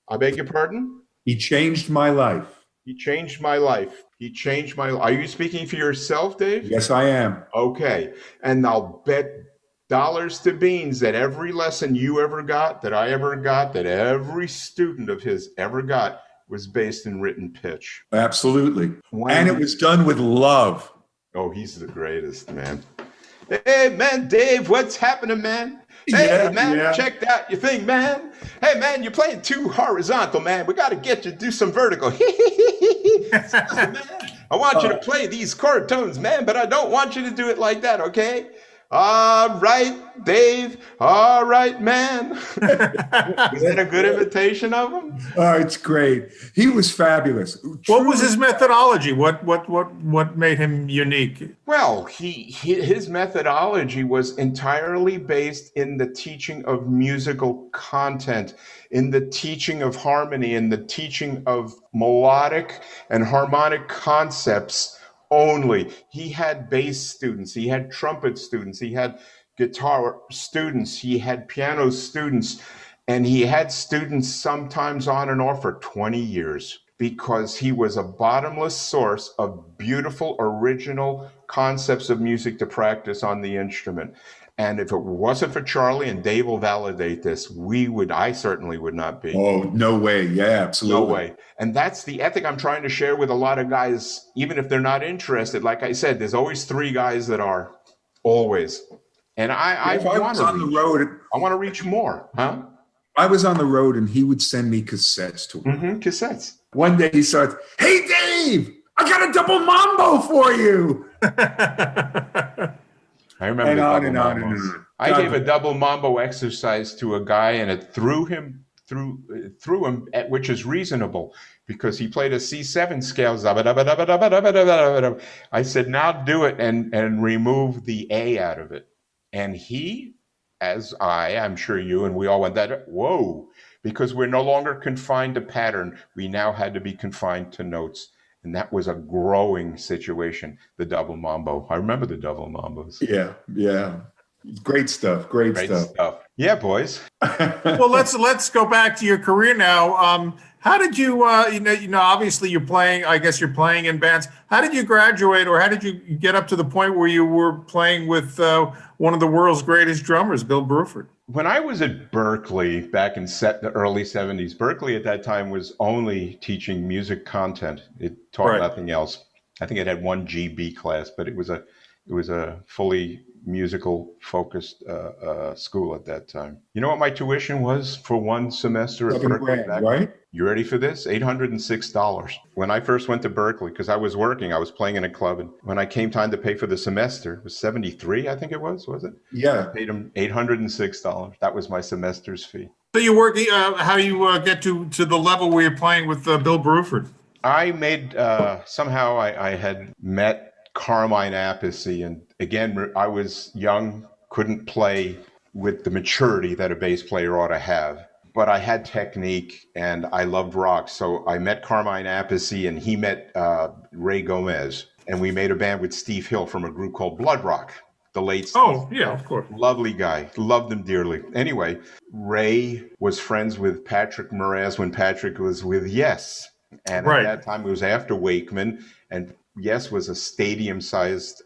[SPEAKER 3] I beg your pardon?
[SPEAKER 5] He changed my life.
[SPEAKER 3] He changed my life. He changed my life. Are you speaking for yourself, Dave?
[SPEAKER 5] Yes, I am.
[SPEAKER 3] Okay. And I'll bet dollars to beans that every lesson you ever got, that I ever got, that every student of his ever got was based in written pitch.
[SPEAKER 5] Absolutely. And it was done with love.
[SPEAKER 3] Oh, he's the greatest, man. Hey, man, Dave, what's happening, man? Hey, man, check out your thing, man. Hey, man, you're playing too horizontal, man. We got to get you to do some vertical. Man, I want you to play these chord tones, man, but I don't want you to do it like that, okay? All right, Dave. All right, man. Is that a good imitation of him?
[SPEAKER 5] Oh, it's great. He was fabulous.
[SPEAKER 4] What was his methodology? What made him unique?
[SPEAKER 3] Well, his methodology was entirely based in the teaching of musical content, in the teaching of harmony, in the teaching of melodic and harmonic concepts only. He had bass students, he had trumpet students, he had guitar students, he had piano students, and he had students sometimes on and off for 20 years because he was a bottomless source of beautiful, original concepts of music to practice on the instrument. And if it wasn't for Charlie, and Dave will validate this, I certainly would not be.
[SPEAKER 5] Oh, no way. Yeah, absolutely.
[SPEAKER 3] No way. And that's the ethic I'm trying to share with a lot of guys, even if they're not interested. Like I said, there's always 3 guys that are, always. And I want to reach more, huh?
[SPEAKER 5] I was on the road and he would send me cassettes to him.
[SPEAKER 3] Cassettes.
[SPEAKER 5] One day he starts, "Hey, Dave, I got a double mambo for you."
[SPEAKER 3] I remember
[SPEAKER 5] and
[SPEAKER 3] the
[SPEAKER 5] on
[SPEAKER 3] double
[SPEAKER 5] and on
[SPEAKER 3] mambos.
[SPEAKER 5] and on.
[SPEAKER 3] I gave a double mambo exercise to a guy, and it threw him, which is reasonable because he played a C7 scale. I said, "Now do it and remove the A out of it." And he, as I'm sure you and we all went that, whoa, because we're no longer confined to pattern. We now had to be confined to notes. And that was a growing situation, the double mambo. I remember the double mambos.
[SPEAKER 5] Yeah. Great stuff. Great stuff.
[SPEAKER 3] Yeah, boys.
[SPEAKER 4] Well, let's go back to your career now. How did you, obviously you're playing, I guess you're playing in bands. How did you graduate, or how did you get up to the point where you were playing with one of the world's greatest drummers, Bill Bruford?
[SPEAKER 3] When I was at Berkeley back in the early 70s, Berkeley at that time was only teaching music content. It taught nothing else. I think it had one GB class, but it was a fully musical focused school at that time. You know what my tuition was for one semester at Berkeley?
[SPEAKER 5] Right?
[SPEAKER 3] You ready for this? $806. When I first went to Berkeley, because I was working, I was playing in a club, and when I came time to pay for the semester, it was $73, I think it was it?
[SPEAKER 5] Yeah.
[SPEAKER 3] I paid him $806. That was my semester's fee.
[SPEAKER 4] So you're working, how you get to the level where you're playing with Bill Bruford?
[SPEAKER 3] I made, somehow I had met Carmine Appice, and again, I was young, couldn't play with the maturity that a bass player ought to have. But I had technique and I loved rock. So I met Carmine Appice and he met Ray Gomez. And we made a band with Steve Hill from a group called Blood Rock, the late Steve.
[SPEAKER 4] Oh, yeah, of course.
[SPEAKER 3] Lovely guy. Loved him dearly. Anyway, Ray was friends with Patrick Moraz when Patrick was with Yes. And at that time, it was after Wakeman. And Yes was a stadium-sized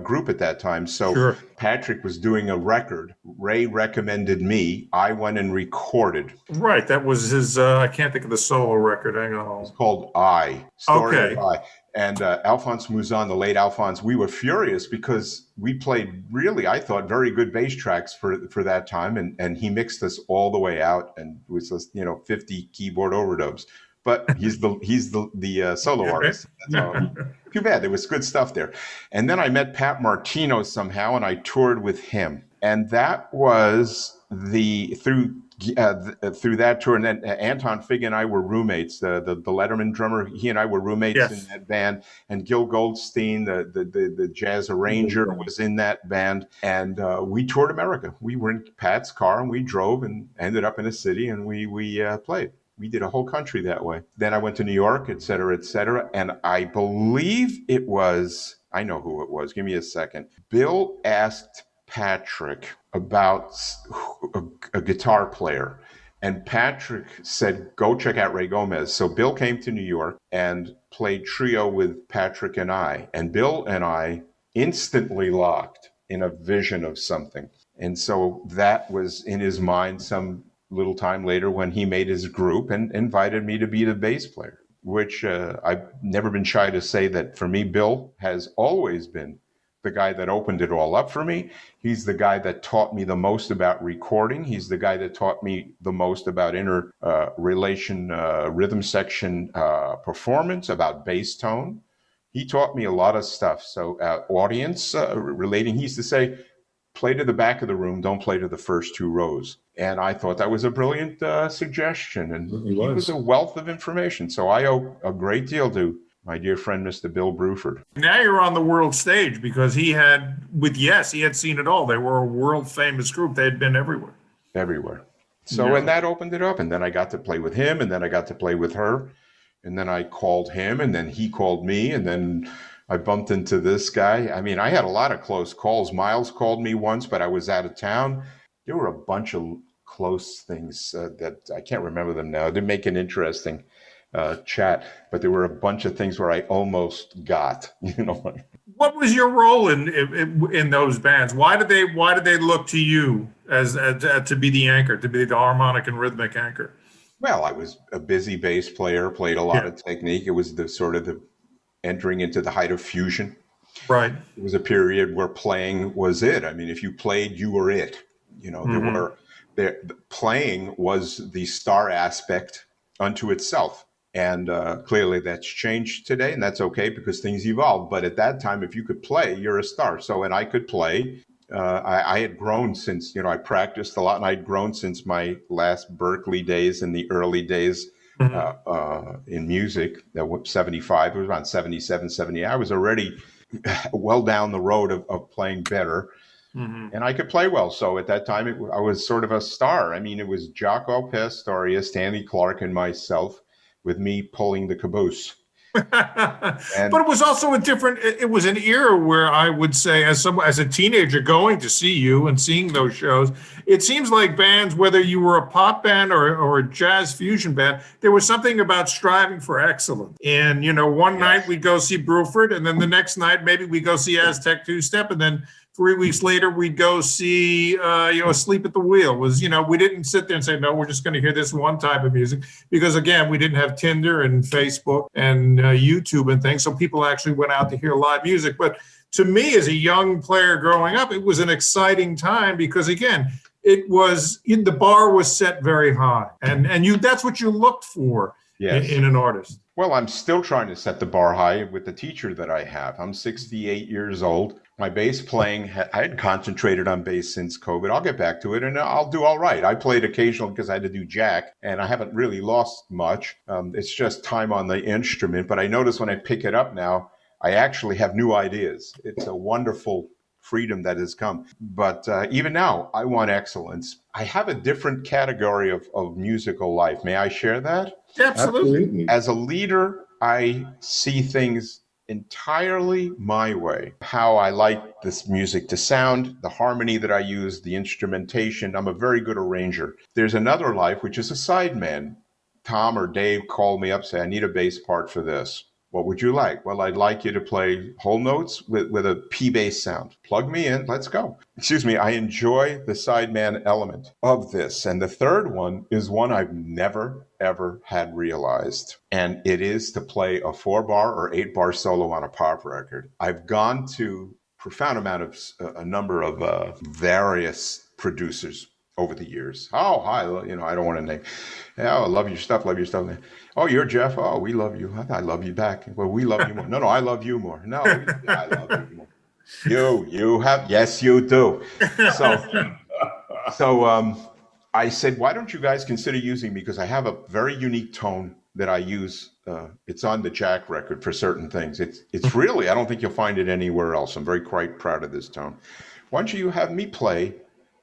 [SPEAKER 3] group at that time. So Patrick was doing a record. Ray recommended me. I went and recorded.
[SPEAKER 4] Right. That was his, I can't think of the solo record. Hang on.
[SPEAKER 3] It's called Story of I. And Alphonse Mouzon, the late Alphonse, we were furious because we played really, I thought, very good bass tracks for that time. And he mixed us all the way out and it was just, 50 keyboard overdubs. But he's the solo artist. That's all. Too bad. There was good stuff there. And then I met Pat Martino somehow, and I toured with him. And that was through through that tour. And then Anton Fig and I were roommates. The Letterman drummer, he and I were roommates in that band. And Gil Goldstein, the jazz arranger, was in that band. And we toured America. We were in Pat's car and we drove and ended up in a city and we played. We did a whole country that way. Then I went to New York, et cetera, et cetera. And I believe it was, I know who it was. Give me a second. Bill asked Patrick about a guitar player. And Patrick said, go check out Ray Gomez. So Bill came to New York and played trio with Patrick and I. And Bill and I instantly locked in a vision of something. And so that was in his mind some little time later when he made his group and invited me to be the bass player, which I've never been shy to say that for me, Bill has always been the guy that opened it all up for me. He's the guy that taught me the most about recording. He's the guy that taught me the most about relation, rhythm section performance, about bass tone. He taught me a lot of stuff. So audience relating, he used to say, play to the back of the room, don't play to the first two rows. And I thought that was a brilliant suggestion. And he was a wealth of information. So I owe a great deal to my dear friend, Mr. Bill Bruford.
[SPEAKER 4] Now you're on the world stage because he had seen it all. They were a world famous group. They had been everywhere.
[SPEAKER 3] Everywhere. So, and that opened it up. And then I got to play with him, and then I got to play with her. And then I called him, and then he called me, and then I bumped into this guy. I mean, I had a lot of close calls. Miles called me once, but I was out of town. There were a bunch of close things that I can't remember them now. They make an interesting chat, but there were a bunch of things where I almost got,
[SPEAKER 4] What was your role in those bands? Why did they look to you as to be the anchor, to be the harmonic and rhythmic anchor?
[SPEAKER 3] Well, I was a busy bass player, played a lot of technique. It was the entering into the height of fusion.
[SPEAKER 4] Right.
[SPEAKER 3] It was a period where playing was it. I mean, if you played, you were it. Playing was the star aspect unto itself. And clearly that's changed today, and that's okay because things evolve. But at that time, if you could play, you're a star. So, and I could play. I had grown since, I practiced a lot, and I'd grown since my last Berkeley days in the early days in music. That was 75, it was around 77, 70. I was already well down the road of playing better. And I could play well. So at that time, I was sort of a star. I mean, it was Jaco Pastoria, Stanley Clark, and myself, with me pulling the caboose.
[SPEAKER 4] But it was also it was an era where I would say, as a teenager going to see you and seeing those shows, it seems like bands, whether you were a pop band or a jazz fusion band, there was something about striving for excellence. And, one night we'd go see Bruford, and then the next night maybe we'd go see Aztec Two-Step, and then 3 weeks later, we'd go see, Asleep at the Wheel. We didn't sit there and say, no, we're just going to hear this one type of music. Because, again, we didn't have Tinder and Facebook and YouTube and things. So people actually went out to hear live music. But to me, as a young player growing up, it was an exciting time because, again, the bar was set very high. And that's what you looked for in an artist.
[SPEAKER 3] Well, I'm still trying to set the bar high with the teacher that I have. I'm 68 years old. My bass playing, I had concentrated on bass since COVID. I'll get back to it, and I'll do all right. I played occasionally because I had to do jack, and I haven't really lost much. It's just time on the instrument. But I notice when I pick it up now, I actually have new ideas. It's a wonderful freedom that has come. But even now, I want excellence. I have a different category of musical life. May I share that?
[SPEAKER 4] Absolutely.
[SPEAKER 3] As a leader, I see things entirely my way. How I like this music to sound, the harmony that I use, the instrumentation. I'm a very good arranger. There's another life, which is a sideman. Tom or Dave call me up, say, I need a bass part for this. What would you like? Well, I'd like you to play whole notes with a P bass sound. Plug me in. Let's go. Excuse me. I enjoy the sideman element of this. And the third one is one I've never, ever had realized. And it is to play a 4-bar or 8-bar solo on a pop record. I've gone to profound amount of a number of various producers over the years. Oh, hi, I don't want to name. Yeah, I love your stuff. Oh, you're Jeff. Oh, we love you. I love you back. Well, we love you more. No, I love you more. No, I love you more. You have, yes, you do. So I said, why don't you guys consider using me? Because I have a very unique tone that I use. It's on the Jack record for certain things. It's really, I don't think you'll find it anywhere else. I'm very quite proud of this tone. Why don't you have me play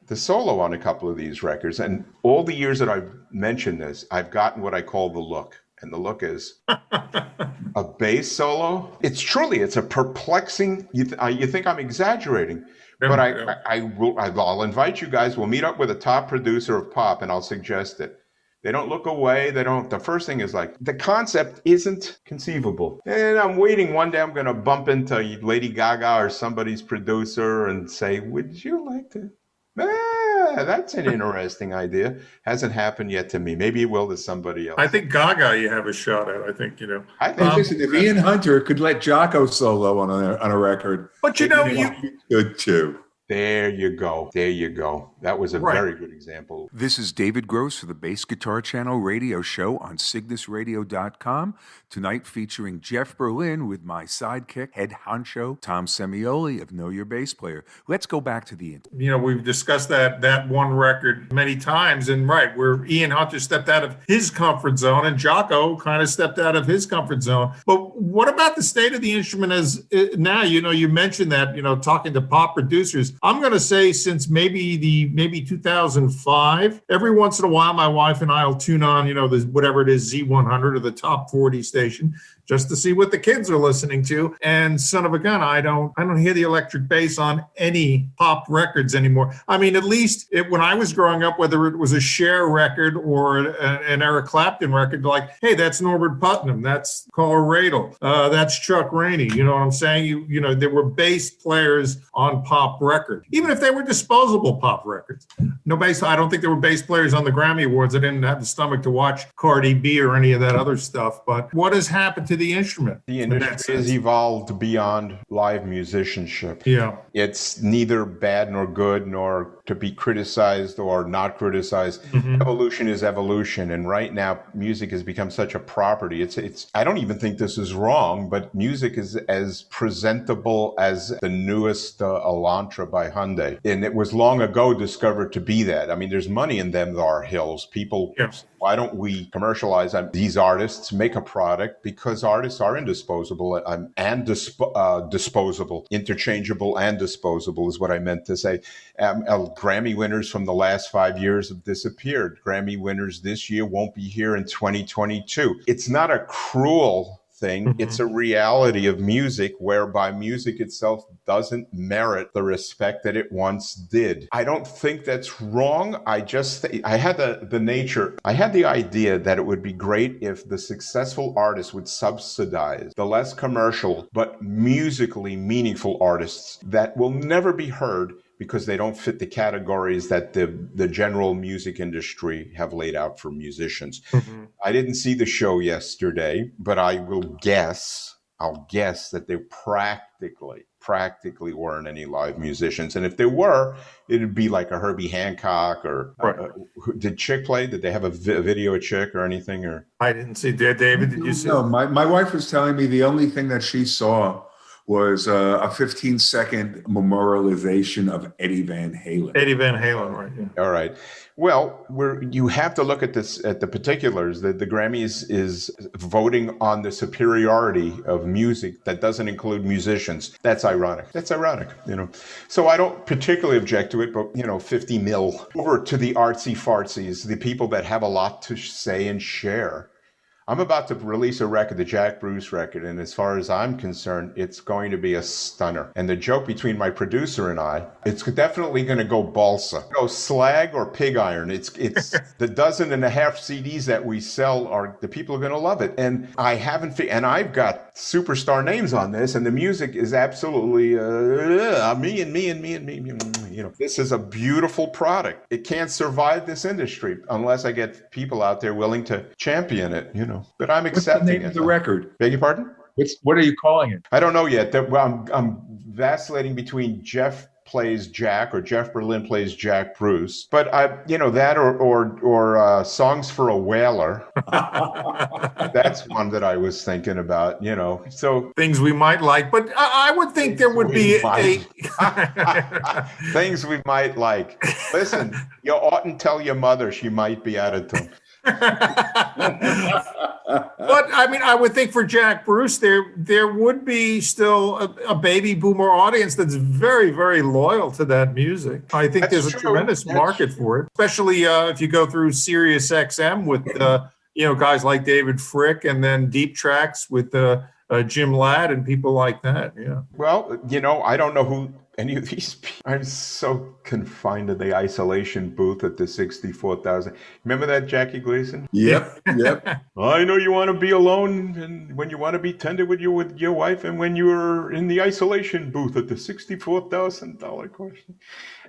[SPEAKER 3] the solo on a couple of these records? And all the years that I've mentioned this, I've gotten what I call the look. And the look is a bass solo. It's a perplexing, you think I'm exaggerating, but I'll invite you guys. We'll meet up with a top producer of pop and I'll suggest it. They don't look away. The first thing is like, the concept isn't conceivable. And I'm waiting one day, I'm going to bump into Lady Gaga or somebody's producer and say, would you like to? That's an interesting idea. Hasn't happened yet to me. Maybe it will to somebody else.
[SPEAKER 4] I think Gaga you have a shot at. I think,
[SPEAKER 3] I think
[SPEAKER 2] listen, if Ian Hunter could let Jocko solo on a record,
[SPEAKER 4] but you
[SPEAKER 2] good too.
[SPEAKER 3] There you go. That was a very good example.
[SPEAKER 2] This is David Gross for the Bass Guitar Channel radio show on CygnusRadio.com. Tonight featuring Jeff Berlin with my sidekick, head honcho, Tom Semioli of Know Your Bass Player. Let's go back to the intro.
[SPEAKER 4] We've discussed that one record many times, and where Ian Hunter stepped out of his comfort zone and Jocko kind of stepped out of his comfort zone. But what about the state of the instrument as now? You mentioned that, talking to pop producers. I'm going to say since maybe 2005, every once in a while, my wife and I will tune on, whatever it is, Z100 or the top 40 station, just to see what the kids are listening to. And son of a gun, I don't hear the electric bass on any pop records anymore. I mean, at least when I was growing up, whether it was a Cher record or an Eric Clapton record, like, hey, that's Norbert Putnam, that's Carl Radle, that's Chuck Rainey. You know what I'm saying? There were bass players on pop records, even if they were disposable pop records. No bass. I don't think there were bass players on the Grammy Awards. I didn't have the stomach to watch Cardi B or any of that other stuff. But what has happened to the instrument?
[SPEAKER 3] The industry has evolved beyond live musicianship.
[SPEAKER 4] Yeah.
[SPEAKER 3] It's neither bad nor good, nor to be criticized or not criticized. Mm-hmm. Evolution is evolution. And right now, music has become such a property. I don't even think this is wrong, but music is as presentable as the newest Elantra by Hyundai. And it was long ago discovered to be that. I mean, there's money in them, there are hills. People, yes. Why don't we commercialize these artists, make a product? Because artists are indisposable and disposable. Interchangeable and disposable is what I meant to say. Grammy winners from the last 5 years have disappeared. Grammy winners this year won't be here in 2022. It's not a cruel thing. Mm-hmm. It's a reality of music whereby music itself doesn't merit the respect that it once did. I don't think that's wrong. I had the idea that it would be great if the successful artists would subsidize the less commercial but musically meaningful artists that will never be heard because they don't fit the categories that the general music industry have laid out for musicians. Mm-hmm. I didn't see the show yesterday, but I'll guess that there practically weren't any live musicians. And if there were, it'd be like a Herbie Hancock or did Chick play? Did they have a video of Chick or anything? Or
[SPEAKER 4] I didn't see that. David, did you see?
[SPEAKER 2] No, my wife was telling me the only thing that she saw was a 15-second memorialization of Eddie Van Halen.
[SPEAKER 4] Eddie Van Halen, right? Yeah.
[SPEAKER 3] All right. Well, you have to look at this at the particulars. The Grammys is voting on the superiority of music that doesn't include musicians. That's ironic. So I don't particularly object to it, but 50 mil over to the artsy fartsies, the people that have a lot to say and share. I'm about to release a record, the Jack Bruce record, and as far as I'm concerned, it's going to be a stunner. And the joke between my producer and I, it's definitely going to go balsa. Go slag or pig iron. It's the 12 CDs that we sell the people are going to love it. And I've got superstar names on this, and the music is absolutely me. This is a beautiful product. It can't survive this industry unless I get people out there willing to champion it, But I'm accepting it.
[SPEAKER 2] What's the name of the record?
[SPEAKER 3] Beg your pardon?
[SPEAKER 2] What are you calling it?
[SPEAKER 3] I don't know yet. I'm vacillating between Jeff plays Jack, or Jeff Berlin plays Jack Bruce. But that or Songs for a Whaler. That's one that I was thinking about. So
[SPEAKER 4] things we might like, but I would think there would be
[SPEAKER 3] things we might like. Listen, you oughtn't tell your mother; she might be out of tune.
[SPEAKER 4] But I mean, I would think for Jack Bruce, there would be still a baby boomer audience that's very, very loyal to that music. I think there's a tremendous market for it, especially if you go through Sirius XM with guys like David Frick, and then Deep Tracks with Jim Ladd and people like that. Yeah.
[SPEAKER 3] Well, I don't know who any of these people. I'm so confined to the isolation booth at the 64,000. Remember that, Jackie Gleason?
[SPEAKER 5] Yep.
[SPEAKER 3] I know you want to be alone, and when you want to be tender with your wife, and when you're in the isolation booth at the $64,000 question.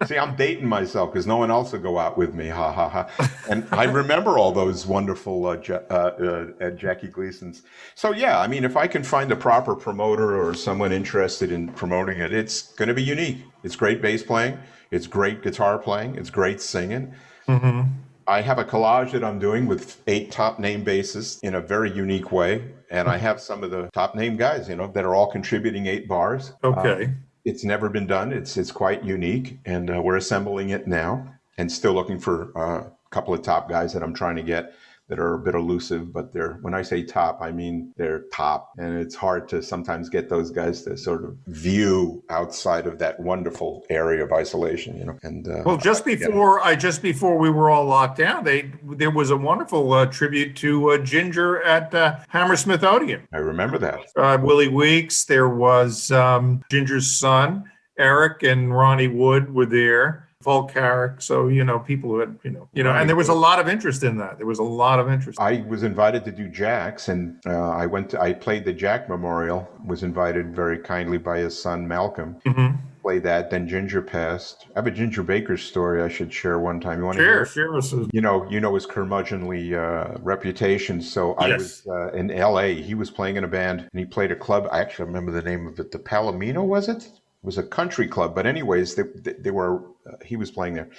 [SPEAKER 3] See, I'm dating myself because no one else will go out with me. Ha ha ha. And I remember all those wonderful Jackie Gleasons. So yeah, I mean, if I can find a proper promoter or someone interested in promoting it, it's going to be unique. It's great bass playing. It's great guitar playing. It's great singing.
[SPEAKER 4] Mm-hmm.
[SPEAKER 3] I have a collage that I'm doing with 8 top name bassists in a very unique way. And I have some of the top name guys, that are all contributing 8 bars.
[SPEAKER 4] Okay.
[SPEAKER 3] It's never been done. It's quite unique. And we're assembling it now and still looking for a couple of top guys that I'm trying to get that are a bit elusive, but when I say top, I mean they're top. And it's hard to sometimes get those guys to sort of view outside of that wonderful area of isolation, And
[SPEAKER 4] well, just before we were all locked down, there was a wonderful tribute to Ginger at Hammersmith Odeon.
[SPEAKER 3] I remember that.
[SPEAKER 4] Willie Weeks. There was Ginger's son, Eric, and Ronnie Wood were there. Volk Carrick, so people who had and there was a lot of interest in that. I
[SPEAKER 3] was invited to do Jack's, and I played the Jack Memorial. Was invited very kindly by his son Malcolm.
[SPEAKER 4] Mm-hmm.
[SPEAKER 3] Play that. Then Ginger passed. I have a Ginger Baker story I should share one time. You want to
[SPEAKER 4] hear?
[SPEAKER 3] Sure. His curmudgeonly reputation. So
[SPEAKER 4] yes.
[SPEAKER 3] I was in L.A. He was playing in a band, and he played a club. I actually remember the name of it. The Palomino, was it? It was a country club, but anyways, they were. He was playing there,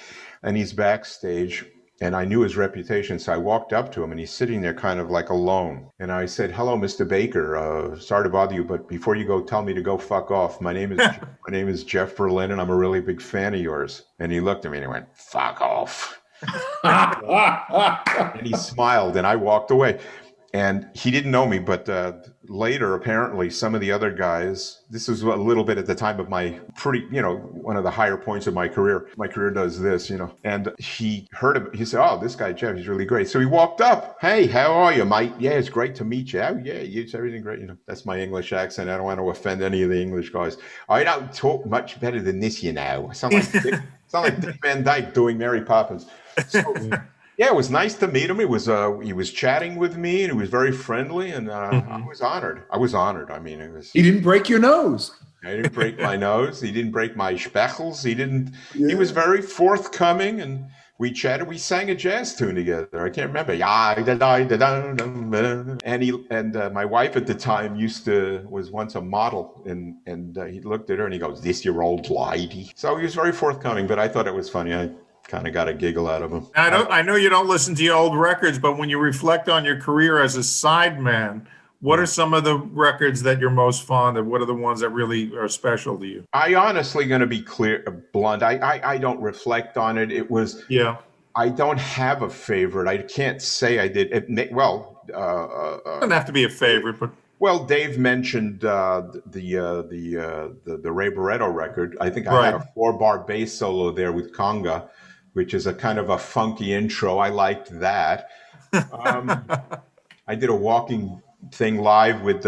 [SPEAKER 3] and he's backstage, and I knew his reputation, so I walked up to him, and he's sitting there kind of like alone, and I said, "Hello, Mr. Baker. Sorry to bother you, but before you go, tell me to go fuck off. My name is Jeff Berlin, and I'm a really big fan of yours." And he looked at me and he went, "Fuck off," and he smiled, and I walked away. And he didn't know me, but later, apparently, some of the other guys, this was a little bit at the time of my one of the higher points of my career. My career does this, and he heard of it. He said, "Oh, this guy, Jeff, he's really great." So he walked up. "Hey, how are you, mate? Yeah, it's great to meet you." "Oh, yeah, it's everything great." That's my English accent. I don't want to offend any of the English guys. "I don't talk much better than this, I sound like Dick Van Dyke doing Mary Poppins. So, yeah, it was nice to meet him. He was chatting with me, and he was very friendly, and I was honored. I mean, it was.
[SPEAKER 5] He didn't break your nose.
[SPEAKER 3] I didn't break my nose. He didn't break my speckles. He didn't. Yeah. He was very forthcoming, and we chatted. We sang a jazz tune together. I can't remember. And my wife at the time was once a model, and he looked at her and he goes, "This your old lady?" So he was very forthcoming, but I thought it was funny. I kind of got a giggle out of him.
[SPEAKER 4] I know you don't listen to your old records, but when you reflect on your career as a sideman, what are some of the records that you're most fond of? What are the ones that really are special to you?
[SPEAKER 3] I honestly, going to be blunt, I don't reflect on it. It was, I don't have a favorite. I can't say I did. It
[SPEAKER 4] doesn't have to be a favorite, but.
[SPEAKER 3] Well, Dave mentioned the Ray Barretto record. I think I had a 4-bar bass solo there with conga, which is a kind of a funky intro. I liked that. I did a walking thing live with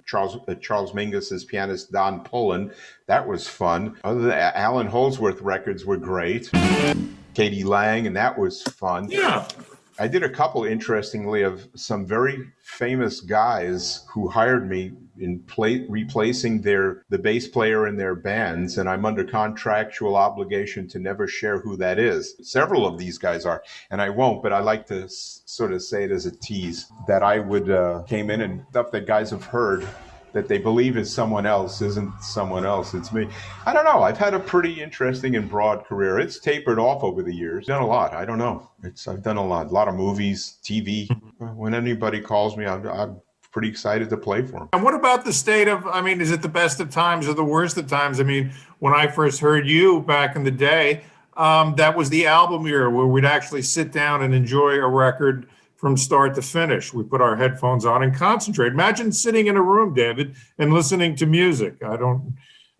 [SPEAKER 3] Charles Mingus's pianist Don Pullen. That was fun. Allan Holdsworth records were great. Katie Lang, and that was fun.
[SPEAKER 4] Yeah.
[SPEAKER 3] I did a couple, interestingly, of some very famous guys who hired me in replacing the bass player in their bands, and I'm under contractual obligation to never share who that is. Several of these guys are, and I won't, but I like to sort of say it as a tease that I would came in and stuff that guys have heard that they believe is someone else isn't someone else. It's me. I don't know. I've had a pretty interesting and broad career. It's tapered off over the years. Done a lot. I don't know. I've done a lot of movies, TV. When anybody calls me, I'm pretty excited to play for them.
[SPEAKER 4] And what about the state of, I mean, is it the best of times or the worst of times? I mean, when I first heard you back in the day, that was the album era where we'd actually sit down and enjoy a record from start to finish. We put our headphones on and concentrate. Imagine sitting in a room, David, and listening to music.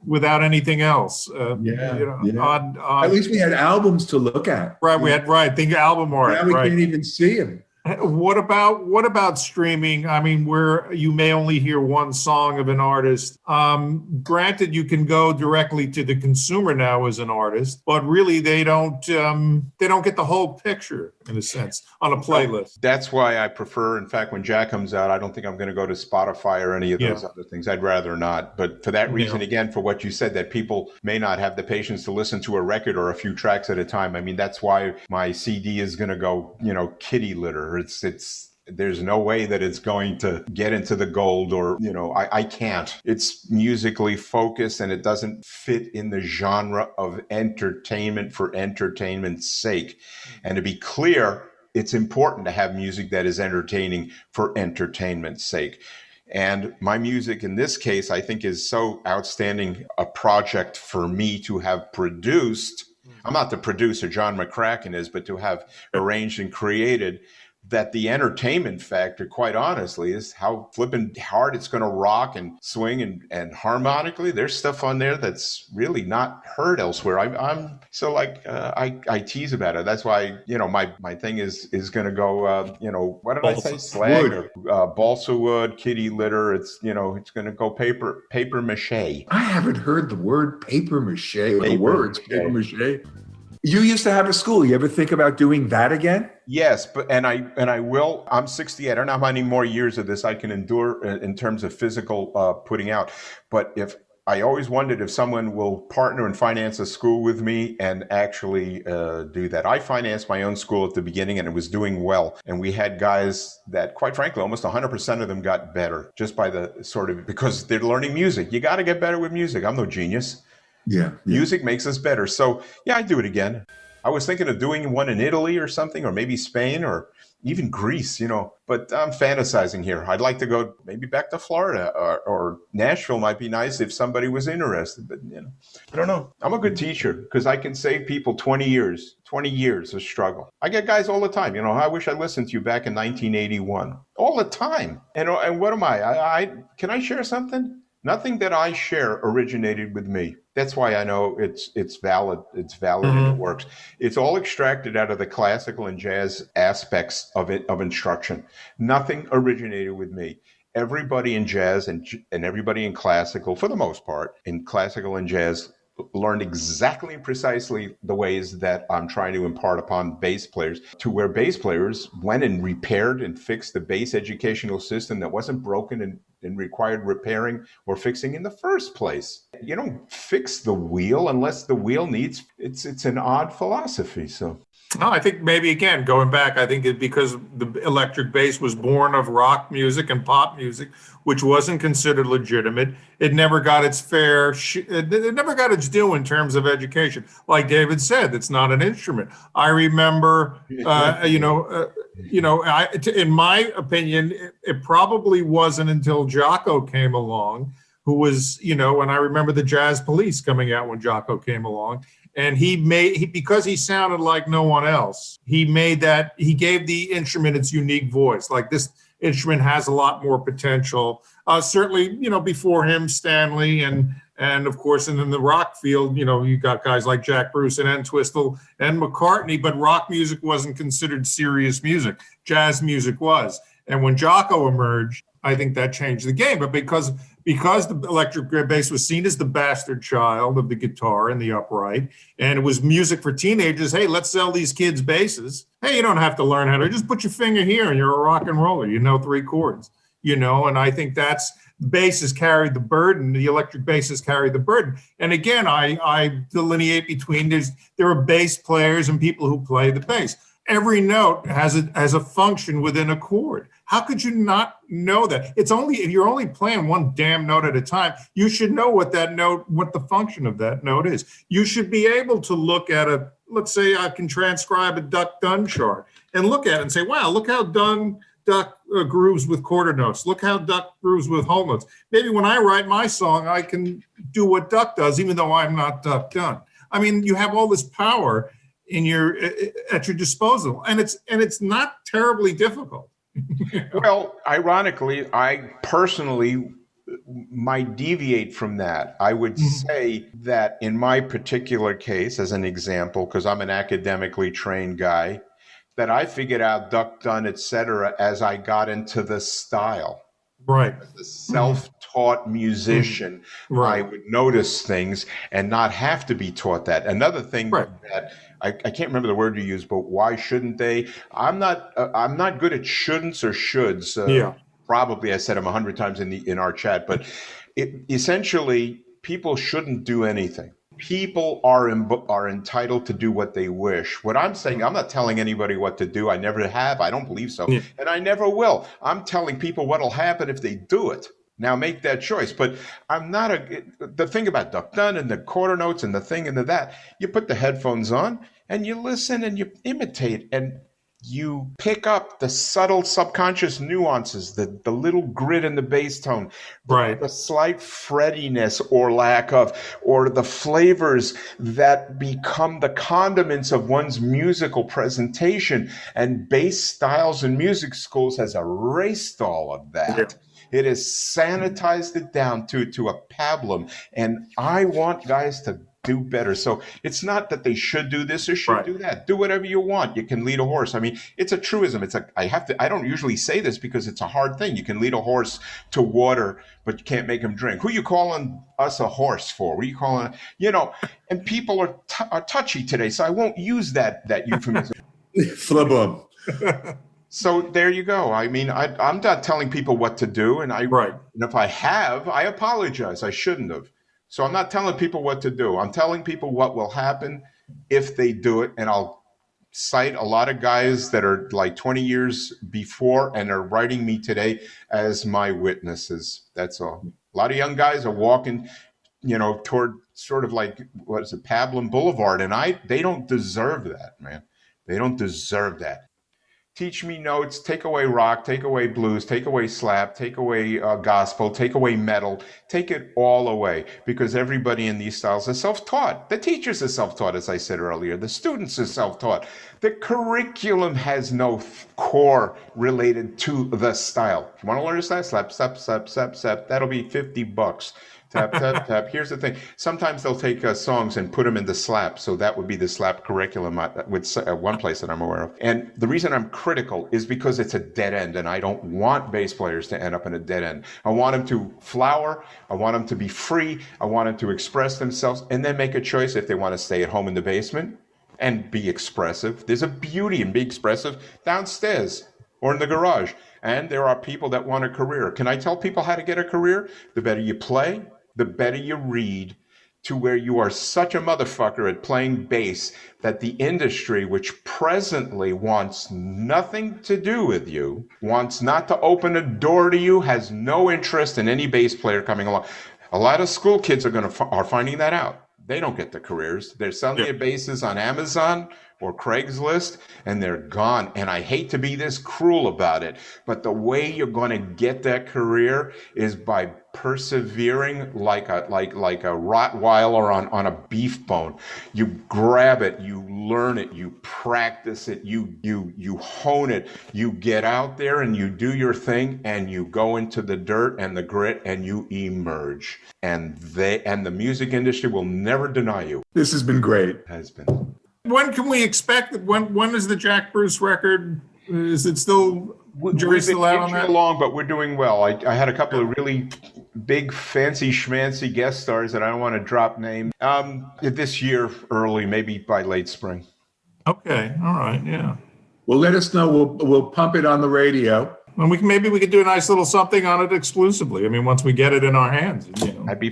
[SPEAKER 4] Without anything else. Odd.
[SPEAKER 2] At least we had albums to look at.
[SPEAKER 4] Right, we had think album art.
[SPEAKER 2] Now we can't even see them.
[SPEAKER 4] What about streaming? I mean, where you may only hear one song of an artist. Granted, you can go directly to the consumer now as an artist, but really they don't get the whole picture in a sense on a playlist.
[SPEAKER 3] That's why I prefer. In fact, when Jack comes out, I don't think I'm going to go to Spotify or any of those other things. I'd rather not. But for that reason, again, for what you said, that people may not have the patience to listen to a record or a few tracks at a time. I mean, that's why my CD is going to go, kitty litter. There's no way that it's going to get into the gold or, I can't. It's musically focused and it doesn't fit in the genre of entertainment for entertainment's sake. And to be clear, it's important to have music that is entertaining for entertainment's sake. And my music in this case, I think, is so outstanding a project for me to have produced. I'm not the producer, John McCracken is, but to have arranged and created, that the entertainment factor, quite honestly, is how flippin' hard it's going to rock and swing and harmonically. There's stuff on there that's really not heard elsewhere. I'm so I tease about it. That's why my thing is going to go. What did I say? Slag or balsa wood, kitty litter. It's it's going to go paper mache.
[SPEAKER 2] I haven't heard the word paper mache or the words paper mache. You used to have a school. You ever think about doing that again?
[SPEAKER 3] Yes, but I will. I'm 68. I don't know how many more years of this I can endure in terms of physical putting out. But if I always wondered if someone will partner and finance a school with me and actually do that. I financed my own school at the beginning and it was doing well. And we had guys that, quite frankly, almost 100% of them got better just by because they're learning music. You got to get better with music. I'm no genius.
[SPEAKER 2] Yeah.
[SPEAKER 3] Music makes us better. So, I'd do it again. I was thinking of doing one in Italy or something, or maybe Spain or even Greece, but I'm fantasizing here. I'd like to go maybe back to Florida or Nashville might be nice if somebody was interested, but I don't know. I'm a good teacher because I can save people 20 years of struggle. I get guys all the time, I wish I listened to you back in 1981, all the time. And what am I can I share something? Nothing that I share originated with me. That's why I know it's valid. It's valid and it works. It's all extracted out of the classical and jazz aspects of instruction. Nothing originated with me. Everybody in jazz and everybody in classical, for the most part, in classical and jazz, learned exactly and precisely the ways that I'm trying to impart upon bass players, to where bass players went and repaired and fixed the bass educational system that wasn't broken and required repairing or fixing in the first place. You don't fix the wheel unless the wheel needs, it's an odd philosophy. So
[SPEAKER 4] No, I think maybe, again, going back, I think because the electric bass was born of rock music and pop music, which wasn't considered legitimate. It never got its it never got its due in terms of education. Like David said, it's not an instrument. I remember, in my opinion, it probably wasn't until Jocko came along, who was, and I remember the Jazz Police coming out when Jocko came along. And because he sounded like no one else, he gave the instrument its unique voice. Like, this instrument has a lot more potential. Certainly, before him, Stanley, and of course, and in the rock field, you got guys like Jack Bruce and Entwistle and McCartney, but rock music wasn't considered serious music. Jazz music was. And when Jocko emerged, I think that changed the game. But because the electric bass was seen as the bastard child of the guitar and the upright, and it was music for teenagers, hey, let's sell these kids basses. Hey, you don't have to learn how to, just put your finger here and you're a rock and roller, 3 chords, and I think that's, bass has carried the burden, the electric bass has carried the burden. And again, I delineate between, there are bass players and people who play the bass. every note has a function within a chord. How could you not know that? It's only if you're only playing one damn note at a time, you should know what the function of that note is. You should be able to look at let's say I can transcribe a duck-dun chart and look at it and say, wow, look how duck grooves with quarter notes. Look how duck grooves with whole notes. Maybe when I write my song, I can do what duck does, even though I'm not duck-dun. I mean, you have all this power at your disposal, and it's not terribly difficult.
[SPEAKER 3] Well, ironically, I personally might deviate from that. I would say that in my particular case, as an example, because I'm an academically trained guy, that I figured out duck done, etc., as I got into the style.
[SPEAKER 4] Right.
[SPEAKER 3] As a self-taught musician, I would notice things and not have to be taught that. Another thing that I can't remember the word you used, but why shouldn't they? I'm not good at shouldn'ts or shoulds. Probably I said them 100 times in our chat, but essentially people shouldn't do anything. People are entitled to do what they wish. What I'm saying, I'm not telling anybody what to do. I never have. I don't believe so. Yeah. And I never will. I'm telling people what'll happen if they do it. Now make that choice. But I'm not the thing about duck done and the quarter notes and the thing and that, you put the headphones on and you listen and you imitate and you pick up the subtle subconscious nuances, the little grit in the bass tone, the slight freddiness or lack of, or the flavors that become the condiments of one's musical presentation. And bass styles and music schools has erased all of that. Yeah. It has sanitized it down to a pablum. And I want guys to do better. So it's not that they should do this or should do that. Do whatever you want. You can lead a horse. I mean, it's a truism. I don't usually say this because it's a hard thing. You can lead a horse to water, but you can't make him drink. Who are you calling us a horse for? What are you calling, and people are touchy today. So I won't use that euphemism.
[SPEAKER 5] Flip
[SPEAKER 3] So there you go. I mean, I'm not telling people what to do. And if I have, I apologize. I shouldn't have. So I'm not telling people what to do. I'm telling people what will happen if they do it. And I'll cite a lot of guys that are like 20 years before and are writing me today as my witnesses. That's all. A lot of young guys are walking, toward sort of like, Pablum Boulevard. And they don't deserve that, man. They don't deserve that. Teach me notes, take away rock, take away blues, take away slap, take away gospel, take away metal, take it all away, because everybody in these styles is self-taught. The teachers are self-taught, as I said earlier. The students are self-taught. The curriculum has no core related to the style. If you want to learn a style, slap, slap, slap, slap, slap. That'll be $50. Tap, tap, tap. Here's the thing. Sometimes they'll take songs and put them into slap. So that would be the slap curriculum with one place that I'm aware of. And the reason I'm critical is because it's a dead end. And I don't want bass players to end up in a dead end. I want them to flower. I want them to be free. I want them to express themselves and then make a choice if they want to stay at home in the basement and be expressive. There's a beauty in being expressive downstairs or in the garage. And there are people that want a career. Can I tell people how to get a career? The better you play, the better you read, to where you are such a motherfucker at playing bass that the industry, which presently wants nothing to do with you, wants not to open a door to you, has no interest in any bass player coming along. A lot of school kids are finding that out. They don't get the careers. They're selling their basses on Amazon or Craigslist, and they're gone. And I hate to be this cruel about it, but the way you're going to get that career is by persevering like a Rottweiler on a beef bone. You grab it, you learn it, you practice it, you hone it, you get out there and you do your thing, and you go into the dirt and the grit and you emerge. And the music industry will never deny you.
[SPEAKER 5] This has been great.
[SPEAKER 3] It has been.
[SPEAKER 4] When can we expect? When is the Jack Bruce record? Is it still? Jury's still out on that?
[SPEAKER 3] Along, but we're doing well. I had a couple of really big, fancy schmancy guest stars that I don't want to drop names. This year, early, maybe by late spring.
[SPEAKER 4] Okay, all right, yeah.
[SPEAKER 5] Well, let us know. We'll pump it on the radio.
[SPEAKER 4] and maybe we could do a nice little something on it exclusively. I mean, once we get it in our hands,
[SPEAKER 3] I'd be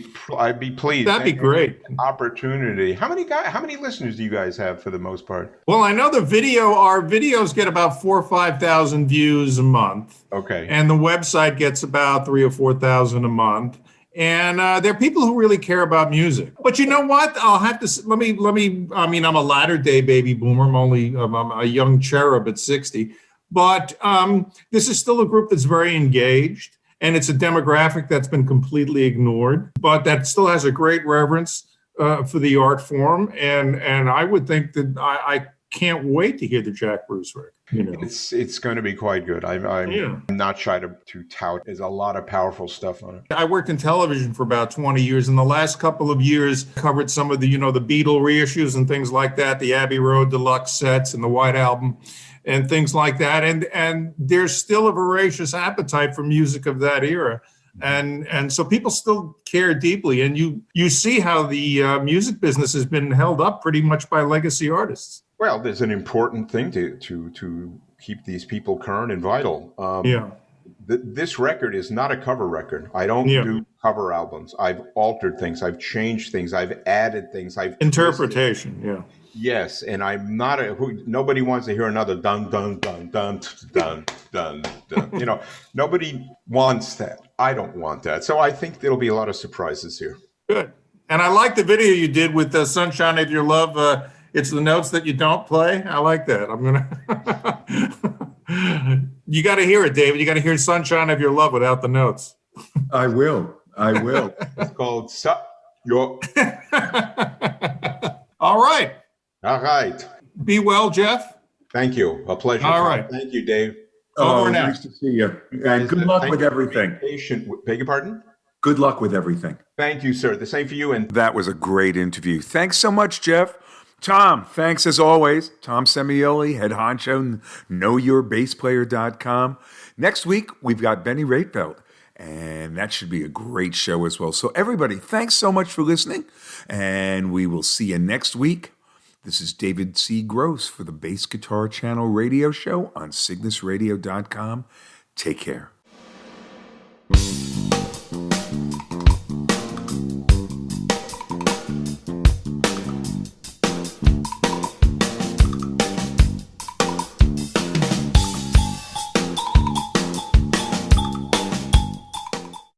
[SPEAKER 3] pleased.
[SPEAKER 4] That'd be great.
[SPEAKER 3] Opportunity. How many listeners do you guys have for the most part?
[SPEAKER 4] Well, I know our videos get about 4,000 or 5,000 views a month.
[SPEAKER 3] Okay.
[SPEAKER 4] And the website gets about 3,000 or 4,000 a month. And there are people who really care about music. But you know what? I'll have to, let me, I mean, I'm a latter day baby boomer. I'm a young cherub at 60. But this is still a group that's very engaged. And it's a demographic that's been completely ignored, but that still has a great reverence for the art form. And I would think that I can't wait to hear the Jack Bruce record.
[SPEAKER 3] It's going to be quite good. I'm not shy to tout. There's a lot of powerful stuff on it.
[SPEAKER 4] I worked in television for about 20 years. In the last couple of years, covered some of the, the Beatle reissues and things like that, the Abbey Road deluxe sets and the White Album and things like that. And there's still a voracious appetite for music of that era. And so people still care deeply. And you see how the music business has been held up pretty much by legacy artists.
[SPEAKER 3] Well, there's an important thing to keep these people current and vital. This record is not a cover record. I don't do cover albums. I've altered things. I've changed things. I've added things. I've
[SPEAKER 4] interpretation.
[SPEAKER 3] Twisted. Yes, and I'm not nobody wants to hear another dun dun dun dun dun dun dun. Nobody wants that. I don't want that. So I think there'll be a lot of surprises here.
[SPEAKER 4] Good. And I like the video you did with the Sunshine of Your Love. It's the notes that you don't play. I like that. I'm going to... You got to hear it, David. You got to hear Sunshine of Your Love without the notes.
[SPEAKER 2] I will.
[SPEAKER 3] It's called Your...
[SPEAKER 4] All right.
[SPEAKER 3] All right.
[SPEAKER 4] Be well, Jeff.
[SPEAKER 3] Thank you. A pleasure.
[SPEAKER 4] All right.
[SPEAKER 3] Thank you, Dave.
[SPEAKER 4] Over now.
[SPEAKER 2] Nice to see you. And good luck with everything.
[SPEAKER 3] Beg your pardon?
[SPEAKER 2] Good luck with everything.
[SPEAKER 3] Thank you, sir. The same for you. And
[SPEAKER 2] that was a great interview. Thanks so much, Jeff. Tom, thanks as always. Tom Semioli, head honcho, knowyourbassplayer.com. Next week, we've got Benny Ratefeld, and that should be a great show as well. So everybody, thanks so much for listening, and we will see you next week. This is David C. Gross for the Bass Guitar Channel radio show on cygnusradio.com. Take care.